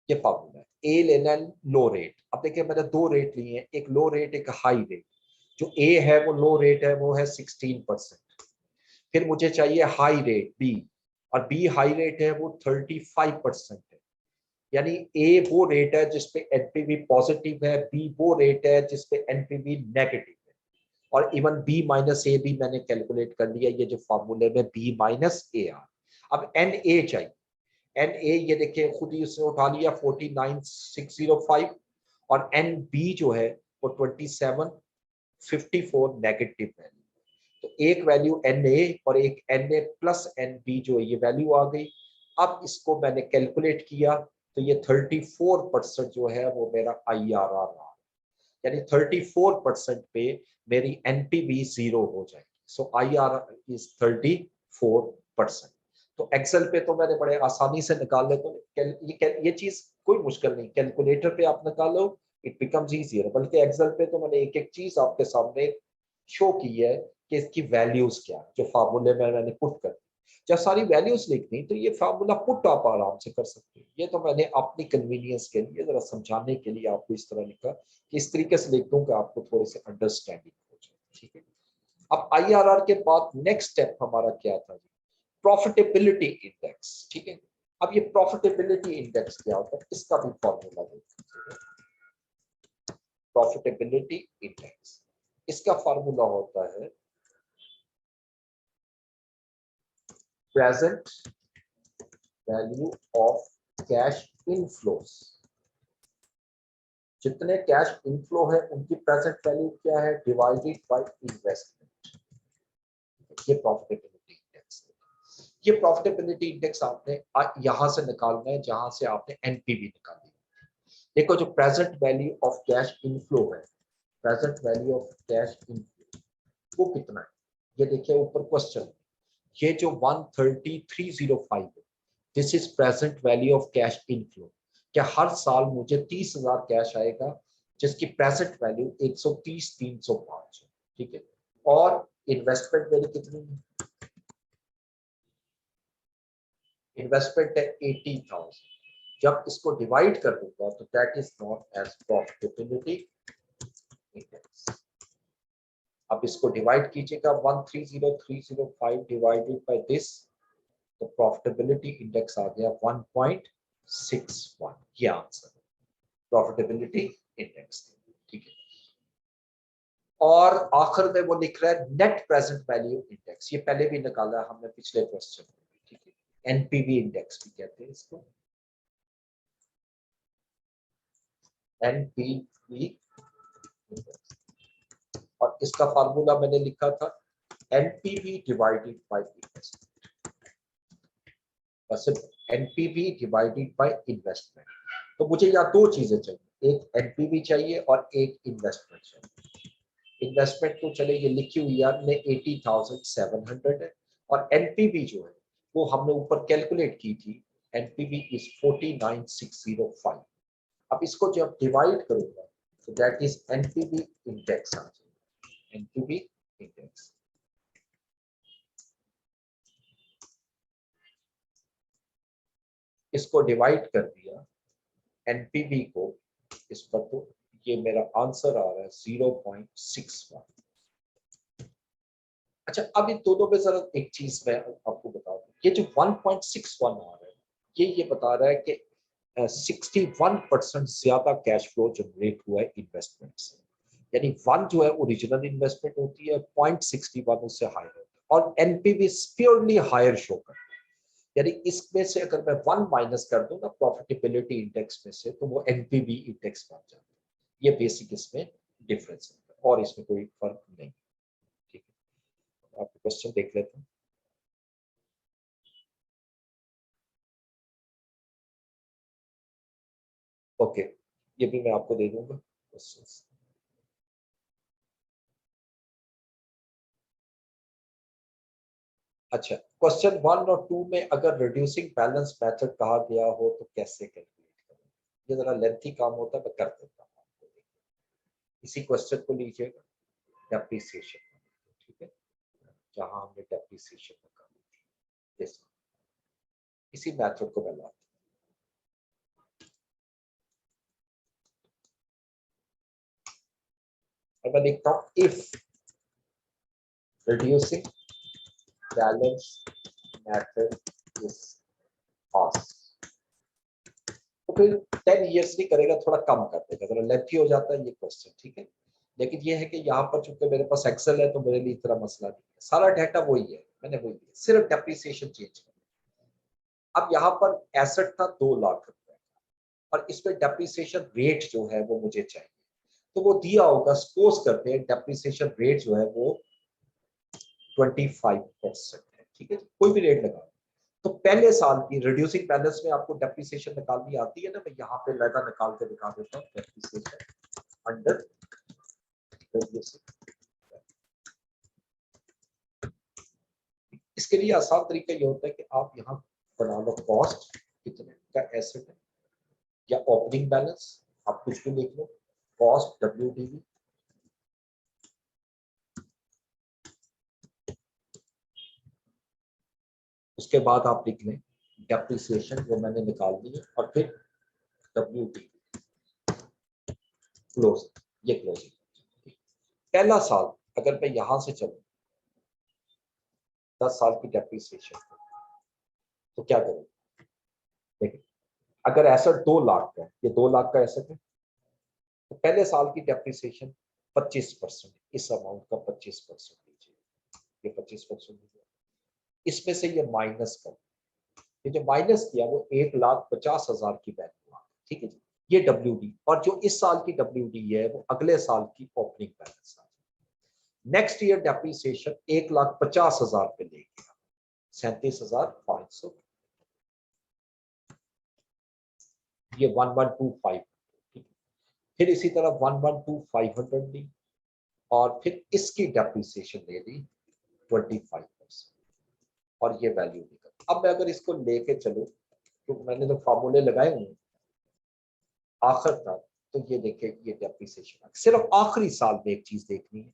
ये फार्मूला है, ए लेना है लो रेट। अब देखिए मैंने 2 रेट लिए हैं, एक लो रेट एक हाई रेट। जो ए है वो लो रेट है, वो है 16%। फिर मुझे चाहिए हाई रेट बी, और बी हाई रेट है वो 35% है। यानी ए वो रेट है जिसपे एनपीवी पॉजिटिव है, बी वो रेट है जिसपे एनपीवी नेगेटिव है, और इवन बी माइनस ए भी मैंने कैलकुलेट कर लिया, ये जो फॉर्मूले में बी माइनस ए आर। अब एन ए चाहिए, एन ए ये देखिए खुद ही उसने उठा लिया 49605 और एन बी जो है वो 2754 नेगेटिव वैल्यू। तो एक वैल्यू एन ए और एक N A plus N B जो है ये वैल्यू आ गई। अब इसको मैंने कैलकुलेट किया तो ये 34% जो है वो मेरा IRR रहा, यानी 34% पे मेरी NPV 0 हो जाएगी। सो IRR इज 34%। तो एक्सेल पे तो मैंने बड़े आसानी से निकाल लेता हूँ, ये चीज कोई मुश्किल नहीं, कैलकुलेटर पे आप निकालो इट बिकम्स इजियर, बल्कि एक्सेल पे तो मैंने एक एक चीज आपके सामने शो की है कि इसकी वैल्यूज क्या है, जो फार्मूले में मैंने पुट कर दी। जब सारी वैल्यूज लिखनी तो ये फार्मूला पुट आप आराम से कर सकते हो। ये तो मैंने अपनी कन्वीनियंस के लिए जरा समझाने के लिए आपको इस तरह लिखा कि इस तरीके से लिख दूं कि आपको थोड़ी सी अंडरस्टैंडिंग हो जाए, ठीक है। अब IRR के बाद नेक्स्ट स्टेप हमारा क्या था जी, प्रॉफिटेबिलिटी इंडेक्स, ठीक है। अब ये प्रॉफिटेबिलिटी इंडेक्स क्या होता है, इसका भी फॉर्मूला देखिए। प्रॉफिटेबिलिटी इंडेक्स, इसका फॉर्मूला होता है present value of cash inflows. जितने कैश इनफ्लो है उनकी प्रेजेंट वैल्यू क्या है, डिवाइडेड बाय इन्वेस्टमेंट। ये प्रॉफिटेबिलिटी इंडेक्स है। ये प्रॉफिटेबिलिटी इंडेक्स आपने यहां से निकालना है जहां से आपने एनपीवी निकाली। देखो जो present value of cash inflow है, present value of cash inflow वो कितना है, ये देखिए ऊपर क्वेश्चन, ये जो 13305 है, this is present value of cash inflow. क्या हर साल मुझे 30,000 कैश आएगा जिसकी प्रेजेंट वैल्यू 130,305 है, ठीक है। और इन्वेस्टमेंट मेरी कितनी है, इन्वेस्टमेंट है 80,000। जब इसको डिवाइड कर दूंगा तो that is not as profitability index. अब इसको डिवाइड कीजिएगा 13305 डिवाइडेड बाय दिस, तो प्रॉफिटेबिलिटी इंडेक्स आ गया 1.61। ये आंसर है प्रॉफिटेबिलिटी इंडेक्स, ठीक है। और आखिर में वो लिख रहा है नेट प्रेजेंट वैल्यू इंडेक्स, ये पहले भी निकाला है हमने पिछले क्वेश्चन में, ठीक है। एनपीवी इंडेक्स भी कहते हैं इसको, एनपीवी इंडेक्स। और इसका फार्मूला मैंने लिखा था एनपीवी डिवाइडेड बाय इन्वेस्टमेंट, सिर्फ एनपीवी डिवाइडेड बाय इन्वेस्टमेंट। तो मुझे यहाँ दो चीजें चाहिए, एक एनपीवी चाहिए और एक इन्वेस्टमेंट चाहिए। इन्वेस्टमेंट तो चले ये लिखी हुई है हमने 80,700 है, और एनपीवी जो है वो हमने ऊपर कैलकुलेट की थी, एनपीवी इज 49,605। अब इसको जब डिवाइड करूंगा तो दैट इज एनपीवी इंडेक्स आ जाएगा, एनपीवी इंडेक्स। इसको डिवाइड कर दिया एनपीवी को इस पर, तो ये मेरा आंसर आ रहा है 0.61। अच्छा अब इन दोनों में जरा एक चीज मैं आपको बता दूं, ये जो 1.61 आ रहा है ये बता रहा है कि 61% ज्यादा कैश फ्लो जनरेट हुआ है इन्वेस्टमेंट से, यानी 1 जो है ओरिजिनल इन्वेस्टमेंट होती है, 0.61 उससे हायर होता है, और एनपीवी प्योरली हायर शो करता है। यानी इसमें से अगर मैं 1 माइनस कर दूं ना प्रॉफिटेबिलिटी इंडेक्स में से, तो वो एनपीवी इंडेक्स बन जाता है। ये बेसिक इसमें डिफरेंस है और इसमें कोई फर्क नहीं, ठीक है। आप क्वेश्चन देख लेते हैं। ओके, ये भी मैं आपको दे दूंगा क्वेश्चंस। अच्छा, क्वेश्चन 1 और 2 में अगर रिड्यूसिंग बैलेंस मेथड कहा गया हो तो कैसे कैलकुलेट करें, ये जरा लेंथी काम होता है, मैं कर देता हूँ आपको। इसी क्वेश्चन को लीजिएगा, डेप्रिसिएशन, ठीक है, जहां हमने डेप्रिसिएशन निकाली, इसी मेथड को मैं लाता हूं। मैं लिखता हूं if reducing balance method is passed, तो फिर 10 इयर्स नहीं करेगा, थोड़ा कम कर देगा, थोड़ा लेंथी हो जाता है ये क्वेश्चन, ठीक है। लेकिन ये है कि यहाँ पर चूंकि मेरे पास एक्सेल है तो मेरे लिए इतना मसला नहीं है, सारा डाटा वही है, मैंने वही है, सिर्फ डेप्रिसिएशन चेंज कर। अब यहाँ पर एसेट था 2 लाख रुपए और इस पे डेप्रिसिएशन रेट जो है वो मुझे चाहिए, तो वो दिया होगा, सपोज करते हैं डेप्रिसिएशन रेट जो है वो 25% है, ठीक है, कोई भी रेट लगा। तो पहले साल की रिड्यूसिंग बैलेंस में आपको डेप्रिसिएशन निकालनी आती है ना, मैं यहाँ पे लगा निकाल के दिखा देता हूँ, डेप्रिसिएशन अंडर रिड्यूसिंग। इसके लिए आसान तरीका ये होता है कि आप यहाँ बना लो कॉस्ट कितने का एसेट है या ओपनिंग बैलेंस, आप कुछ भी लिख लो, कॉस्ट WDV, उसके बाद आप लिख लें डेप्रिसिएशन जो मैंने निकाल दी है, और फिर WDV क्लोज, ये क्लोजिंग। पहला साल अगर मैं यहां से चलूं 10 साल की डेप्रिसिएशन, तो क्या करूं, देखिए अगर एसेट 2 लाख का है, ये 2 लाख का एसेट है, तो पहले साल की डेप्रिसिएशन 25%, इस अमाउंट का 25% लीजिए, ये 25% लीजिए, इसमें से ये माइनस कर, ये जो माइनस किया वो 1,50,000 की वैल्यू, ठीक है जी, ये WD, और जो इस साल की WD है वो अगले साल की opening balance. Next year depreciation 1,50,000 पे ले गया, 37,500, ये 1125, फिर इसी तरह 112500 ली, और फिर इसकी डेप्रिसिएशन ले ली 25%, और ये वैल्यू निकल। अब मैं अगर इसको लेके चलूं, तो मैंने तो फार्मूले लगाए हुए आखिर तक, तो ये देखिए ये डेप्रिसिएशन, सिर्फ आखिरी साल में एक चीज देखनी है,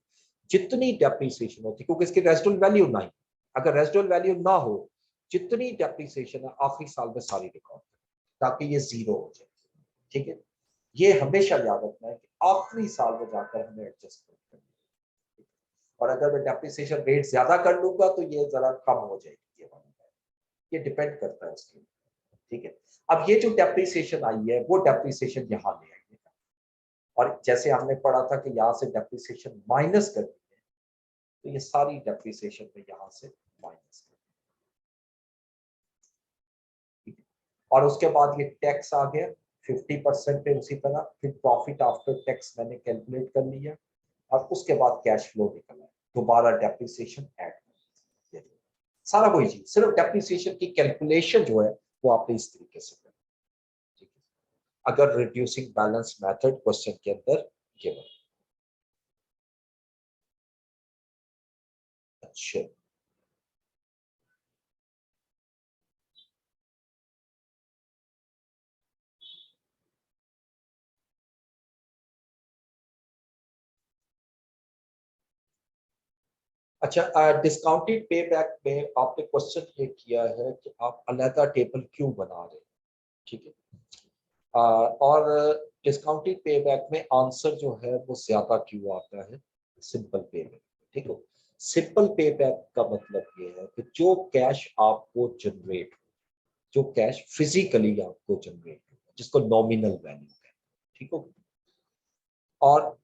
जितनी डेप्रिसिएशन होती, क्योंकि इसकी रेजिडुअल वैल्यू नहीं, अगर रेजिडुअल वैल्यू ना हो, जितनी डेप्रिसिएशन है आखिरी साल में सारी रिकॉर्ड, ताकि ये जीरो हो जाए, ठीक है। ये हमेशा याद रखना है कि आखिरी साल में जाकर हमें एडजस्टमेंट करनी है, और अगर मैं डेप्रिसिएशन रेट ज्यादा कर लूंगा तो ये जरा कम हो जाएगी, ये डिपेंड करता है उसके, ठीक है। अब ये जो डेप्रिसिएशन आई है वो डेप्रिसिएशन यहाँ ले आई है, और जैसे हमने पढ़ा था कि यहाँ से डेप्रिसिएशन माइनस करनी है, तो ये सारी डेप्रिसिएशन में यहाँ से माइनस करनी है, और उसके बाद ये टैक्स आ गया 50% पे, उसी तरह फिर प्रॉफिट आफ्टर टैक्स मैंने कैलकुलेट कर लिया, और उसके बाद कैश फ्लो निकला, दोबारा डेप्रिसिएशन ऐड कर, सारा कोई चीज, सिर्फ डेप्रिसिएशन की कैलकुलेशन जो है वो आपने इस तरीके से करनी, ठीक है, अगर रिड्यूसिंग बैलेंस मेथड क्वेश्चन के अंदर गिवन। अच्छा, अच्छा, डिस्काउंटेड पे बैक में आपने क्वेश्चन ये किया है कि आप अलग टेबल क्यों बना रहे हैं, ठीक है, और डिस्काउंटेड पे बैक में आंसर जो है वो ज्यादा क्यों आता है सिंपल पे बैक, ठीक है। सिंपल पे बैक का मतलब ये है कि जो कैश आपको जनरेट, जो कैश फिजिकली आपको जनरेट हो, जिसको नॉमिनल वैल्यू है, ठीक है, और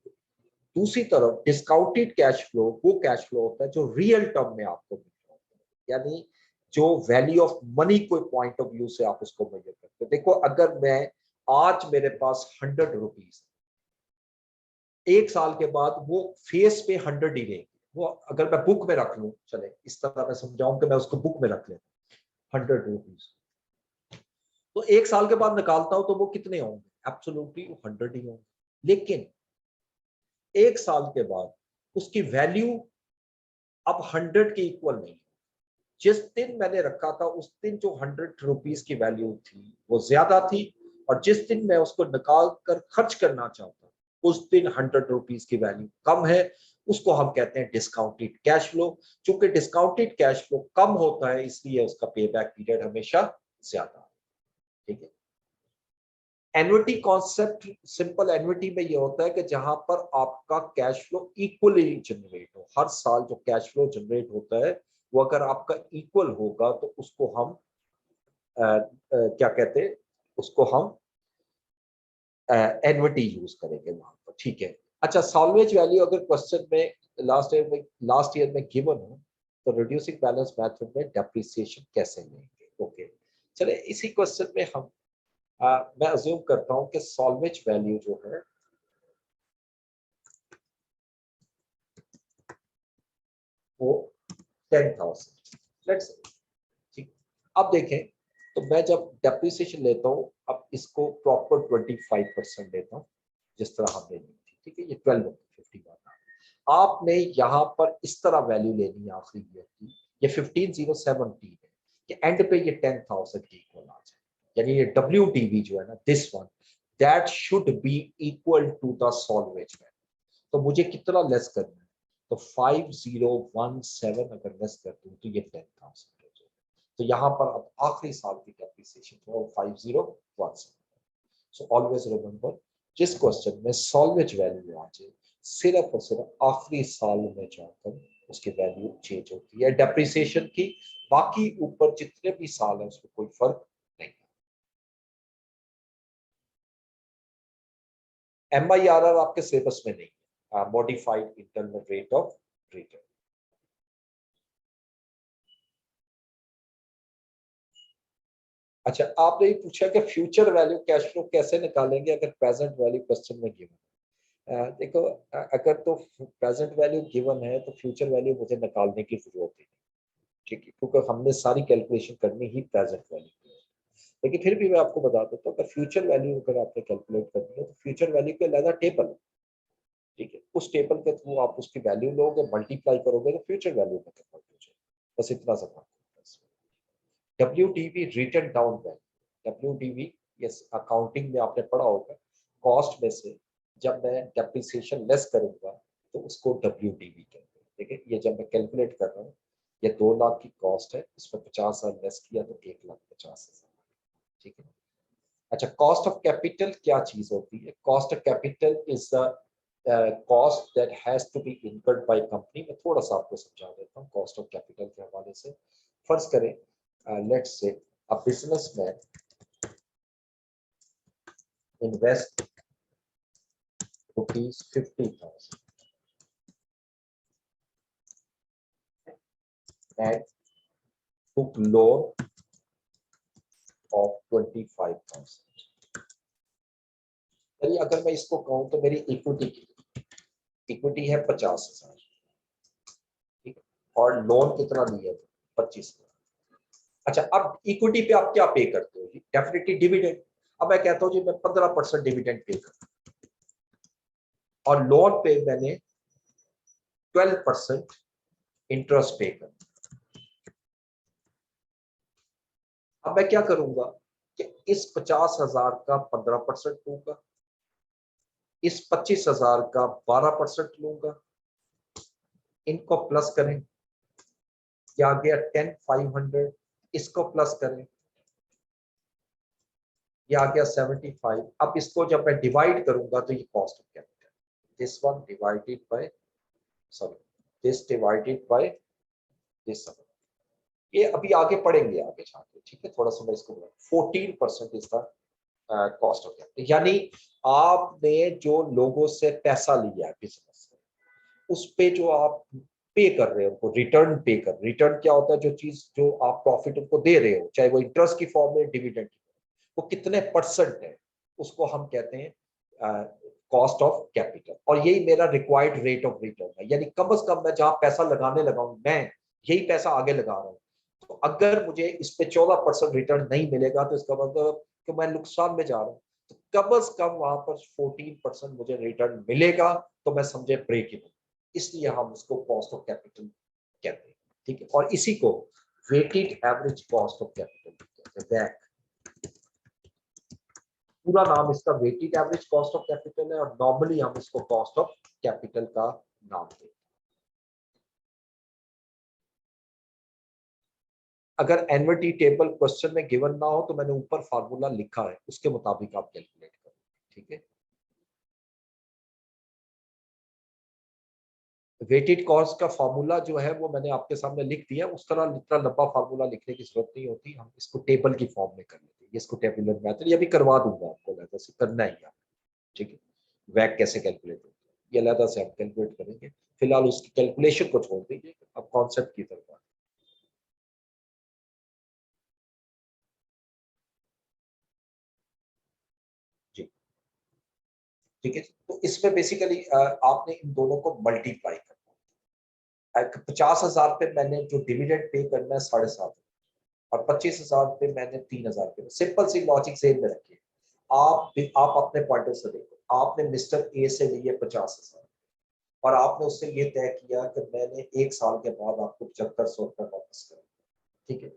दूसरी तरफ डिस्काउंटेड कैश फ्लो वो कैश फ्लो होता है जो रियल टर्म में आपको मिल रहा होता है, यानी जो वैल्यू ऑफ मनी कोई पॉइंट ऑफ व्यू से आप उसको मेजर करते हो। देखो अगर मैं आज मेरे पास 100 रुपीज, एक साल के बाद वो फेस पे 100 ही रहेगी, वो अगर मैं बुक में रख लूं, चले इस तरह मैं समझाऊं कि मैं उसको बुक में रख लेता 100 रुपीज, तो एक साल के बाद निकालता हूं तो वो कितने होंगे, एब्सोल्युटली 100 ही होंगे, लेकिन एक साल के बाद उसकी वैल्यू अब 100 के इक्वल नहीं, जिस दिन मैंने रखा था उस दिन जो 100 रुपीज की वैल्यू थी वो ज्यादा थी, और जिस दिन मैं उसको निकाल कर खर्च करना चाहता उस दिन 100 रुपीज की वैल्यू कम है, उसको हम कहते हैं डिस्काउंटेड कैश फ्लो। चूंकि डिस्काउंटेड कैश फ्लो कम होता है इसलिए उसका पे बैक पीरियड हमेशा ज्यादा है, ठीक है। एन्युटी कॉन्सेप्ट, सिंपल एन्युटी में ये होता है कि जहां पर आपका कैश फ्लो इक्वली जनरेट हो, हर साल जो कैश फ्लो जनरेट होता है वो अगर आपका इक्वल होगा तो उसको हम क्या कहते हैं, उसको हम एन्युटी यूज करेंगे वहां पर, ठीक है। अच्छा, सॉल्वेज वैल्यू अगर क्वेश्चन में लास्ट ईयर में गिवन हो, तो रिड्यूसिंग बैलेंस मेथड में डेप्रिसिएशन कैसे लेंगे, ओके। चले इसी क्वेश्चन में हम मैं अज्यूम करता हूं कि सॉल्वेज वैल्यू जो है वो 10,000। लेट्स ठीक। अब देखें तो मैं जब डेप्रिसिएशन लेता हूँ, अब इसको प्रॉपर 25% लेता हूँ जिस तरह हमने ली थी, ठीक है। ये 12/50 आपने यहाँ पर इस तरह वैल्यू लेनी है आखिरी ईयर की। ये 15,017 है कि एंड पे ये 10,000 की इक्वल आ जाए, यानी ये WTV जो है ना, this one that should be equal to the salvage value. तो मुझे कितना लेस करना है, तो 5017 अगर लेस कर दूं तो ये 10,000 हो जाए। तो यहाँ पर अब आखिरी साल की डेप्रिसिएशन जो है 5017। सो ऑलवेज रिमेंबर, जिस क्वेश्चन में सॉल्वेज वैल्यू आ जाए, सिर्फ और सिर्फ आखिरी साल में जाकर उसकी वैल्यू चेंज होती है डेप्रिसिएशन की। बाकी ऊपर जितने भी साल है उसमें कोई फर्क नहीं। MIRR आपके सिलेबस में नहीं है, modified internal rate of return. अच्छा, आपने ये पूछा कि फ्यूचर वैल्यू कैश फ्लो कैसे निकालेंगे अगर प्रेजेंट वैल्यू क्वेश्चन में गिवन है। देखो, अगर तो प्रेजेंट वैल्यू गिवन है तो फ्यूचर वैल्यू मुझे निकालने की जरूरत नहीं, ठीक है, क्योंकि हमने सारी कैलकुलेशन करनी ही प्रेजेंट वैल्यू की है। लेकिन फिर भी मैं आपको बता देता हूँ, अगर फ्यूचर वैल्यू अगर आपने कैलकुलेट करनी है तो फ्यूचर वैल्यू के अलग टेबल है, ठीक है। उस टेबल के थ्रू आप उसकी वैल्यू लोगे, मल्टीप्लाई करोगे तो फ्यूचर वैल्यू में कन्वर्ट हो जाए। बस इतना सा फर्क है। WTV written down value, WTV yes, accounting में आपने पढ़ा होगा, कॉस्ट में से जब मैं डेप्रिसिएशन लेस करूंगा तो उसको WTV कहते हैं, ठीक है। ये जब मैं कैलकुलेट कर रहा हूँ, ये 2 लाख की कॉस्ट है, इसमें 50,000 लेस किया तो 1,50,000, ठीक है। अच्छा, कॉस्ट ऑफ कैपिटल क्या चीज होती है? Cost of capital is the cost that has to be incurred by company. मैं थोड़ा सा आपको समझा देता हूँ कॉस्ट ऑफ कैपिटल के हवाले से। फर्ज करें, let's say a businessman invest ₹50,000 and took loan of 25,000। चलिए, अगर मैं इसको कहूँ तो मेरी इक्विटी है 50,000, ठीक है, और लोन कितना लिया? 25,000। अच्छा, अब इक्विटी पे आप क्या पे करते हो जी? Definitely dividend. अब मैं कहता हूँ जी मैं 15% डिविडेंड पे करता हूँ, और लोन पे मैंने 12% इंटरेस्ट पे करता हूँ। अब मैं क्या करूंगा कि इस 50,000 का 15% लूंगा, इस 25,000 का 12% लूंगा, इनको प्लस करें, क्या आ गया 10,500, इसको प्लस करें, ये आ गया 75। अब इसको जब मैं डिवाइड करूंगा तो ये cost of capital, this one divided by, sorry, this divided by this. ये अभी आगे पढ़ेंगे आगे जाके, ठीक है। थोड़ा सा मैं इसको 14% इसका कॉस्ट ऑफ कैपिटल, यानी आपने जो लोगों से पैसा लिया है बिजनेस से, उस पे जो आप पे कर रहे हो उनको रिटर्न पे कर, रिटर्न क्या होता है? जो चीज जो आप प्रॉफिट उनको दे रहे हो, चाहे वो इंटरेस्ट की फॉर्म में, डिविडेंड की फॉर्म, वो कितने परसेंट है, उसको हम कहते हैं कॉस्ट ऑफ कैपिटल। और यही मेरा रिक्वायर्ड रेट ऑफ रिटर्न है, यानी कम से कम मैं जहां पैसा लगाने लगा हूं, मैं यही पैसा आगे लगा रहा हूँ। तो अगर मुझे इस पे 14% रिटर्न नहीं मिलेगा तो इसका मतलब कि मैं नुकसान में जा रहा हूँ। तो कम से कम वहां पर 14% मुझे रिटर्न मिलेगा तो मैं समझे ब्रेक इवन। इसलिए हम उसको कॉस्ट ऑफ कैपिटल कहते हैं, ठीक है। और इसी को weighted average cost of capital कहते हैं, वैक। पूरा नाम इसका weighted average cost of capital है, और नॉर्मली हम इसको कॉस्ट ऑफ कैपिटल का नाम देते हैं। अगर एनवर्टी टेबल क्वेश्चन में गिवन ना हो तो मैंने ऊपर फार्मूला लिखा है, उसके मुताबिक आप कैलकुलेट करो, ठीक है। वेटेड कॉस्ट का फार्मूला जो है वो मैंने आपके सामने लिख दिया, उस तरह इतना लंबा फार्मूला लिखने की जरूरत नहीं होती, हम इसको टेबल की फॉर्म में कर लेते हैं। इसको टेबुलर मेथड ये भी करवा दूंगा आपको, अलग से करना ही है, ठीक है। वैक कैसे कैलकुलेट होता है ये अलग से आप कैलकुलेट करेंगे। फिलहाल उसकी कैलकुलेशन को छोड़ दीजिए, अब कॉन्सेप्ट की तरफ ठीक है। तो इसमें बेसिकली आपने इन दोनों को मल्टीप्लाई करना है। 50,000 पे मैंने जो डिविडेंड पे करना है 7.5, और 25,000 पे मैंने 3,000 पे। सिंपल सी लॉजिक सेम में रखिए। आप अपने पॉइंट से देखो, आपने मिस्टर ए से लिए 50,000 और आपने उससे ये तय किया कि मैंने 1 साल के बाद आपको 7500 रुपये वापस करना, ठीक है।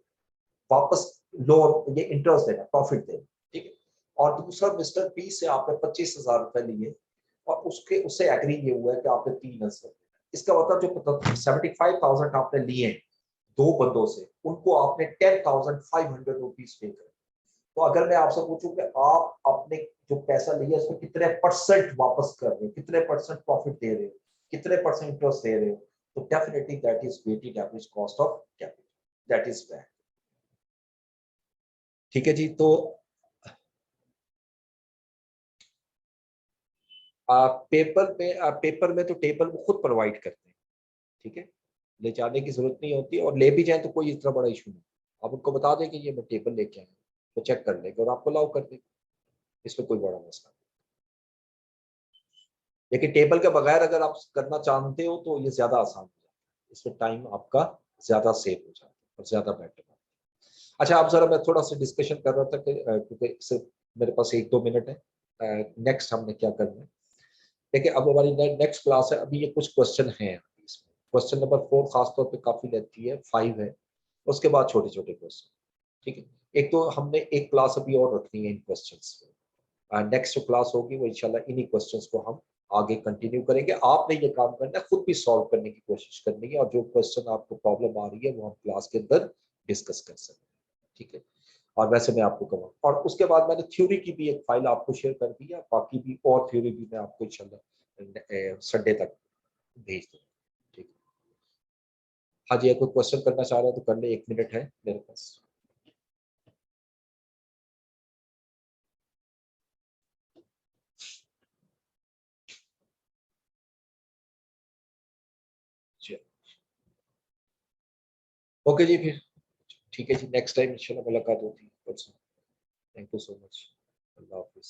वापस लोन, ये इंटरेस्ट देना, प्रॉफिट देना, ठीक है। और दूसरा मिस्टर बी से आपने 25,000 रुपए लिए और उससे एग्री ये हुआ है कि आपने 3,000। इसका मतलब जो 75,000 आपने लिए दो बंदों से, उनको आपने 10,500 रुपीज पे करे। तो अगर मैं आपसे पूछूं कि आप अपने जो पैसा लिया उसमें कितने परसेंट वापस कर रहे हो, कितने परसेंट प्रॉफिट दे रहे हो, कितने परसेंट इंटरेस्ट दे रहे हो, तो definitely that is weighted average cost of capital, that is बैक। ठीक है जी। तो पेपर में तो टेबल वो खुद प्रोवाइड करते हैं, ठीक है। ले जाने की जरूरत नहीं होती, और ले भी जाए तो कोई इतना बड़ा इशू नहीं। आप उनको बता दें कि ये मैं टेबल लेके आया, तो चेक कर लेंगे और आपको अलाउ कर देंगे, इसमें कोई बड़ा मसला नहीं। लेकिन टेबल के बगैर अगर आप करना चाहते हो तो ये ज्यादा आसान हो जाता है, इसमें टाइम आपका ज्यादा सेव हो जाता है और ज्यादा बेटर है। अच्छा, आप जरा, मैं थोड़ा सा डिस्कशन कर रहा था कि क्योंकि सिर्फ मेरे पास 1-2 मिनट है, नेक्स्ट हमने क्या करना है। देखिए, अब हमारी नेक्स्ट क्लास है, अभी ये कुछ क्वेश्चन हैं इसमें। क्वेश्चन नंबर 4 खासतौर पे काफी लेती है, 5 है, उसके बाद छोटे छोटे क्वेश्चन, ठीक है। एक तो हमने एक क्लास अभी और रखनी है इन क्वेश्चंस पे, नेक्स्ट जो क्लास होगी वो इंशाल्लाह इन्हीं क्वेश्चंस को हम आगे कंटिन्यू करेंगे। आपने ये काम करना है, खुद भी सॉल्व करने की कोशिश करनी है, और जो क्वेश्चन आपको प्रॉब्लम आ रही है वो हम क्लास के अंदर डिस्कस कर सकते हैं, ठीक है। और वैसे मैं आपको कहूँ, और उसके बाद मैंने थ्योरी की भी एक फाइल आपको शेयर कर दी है, बाकी भी और थ्योरी भी मैं आपको इंशाल्लाह संडे तक भेज दूंगा, ठीक है। हाँ जी, कोई क्वेश्चन करना चाह रहे हैं तो कर ले, 1 मिनट है मेरे पास। ओके जी, फिर ठीक है जी, नेक्स्ट टाइम इंशाल्लाह मुलाकात होती है। Thank you so much. Allah Hafiz.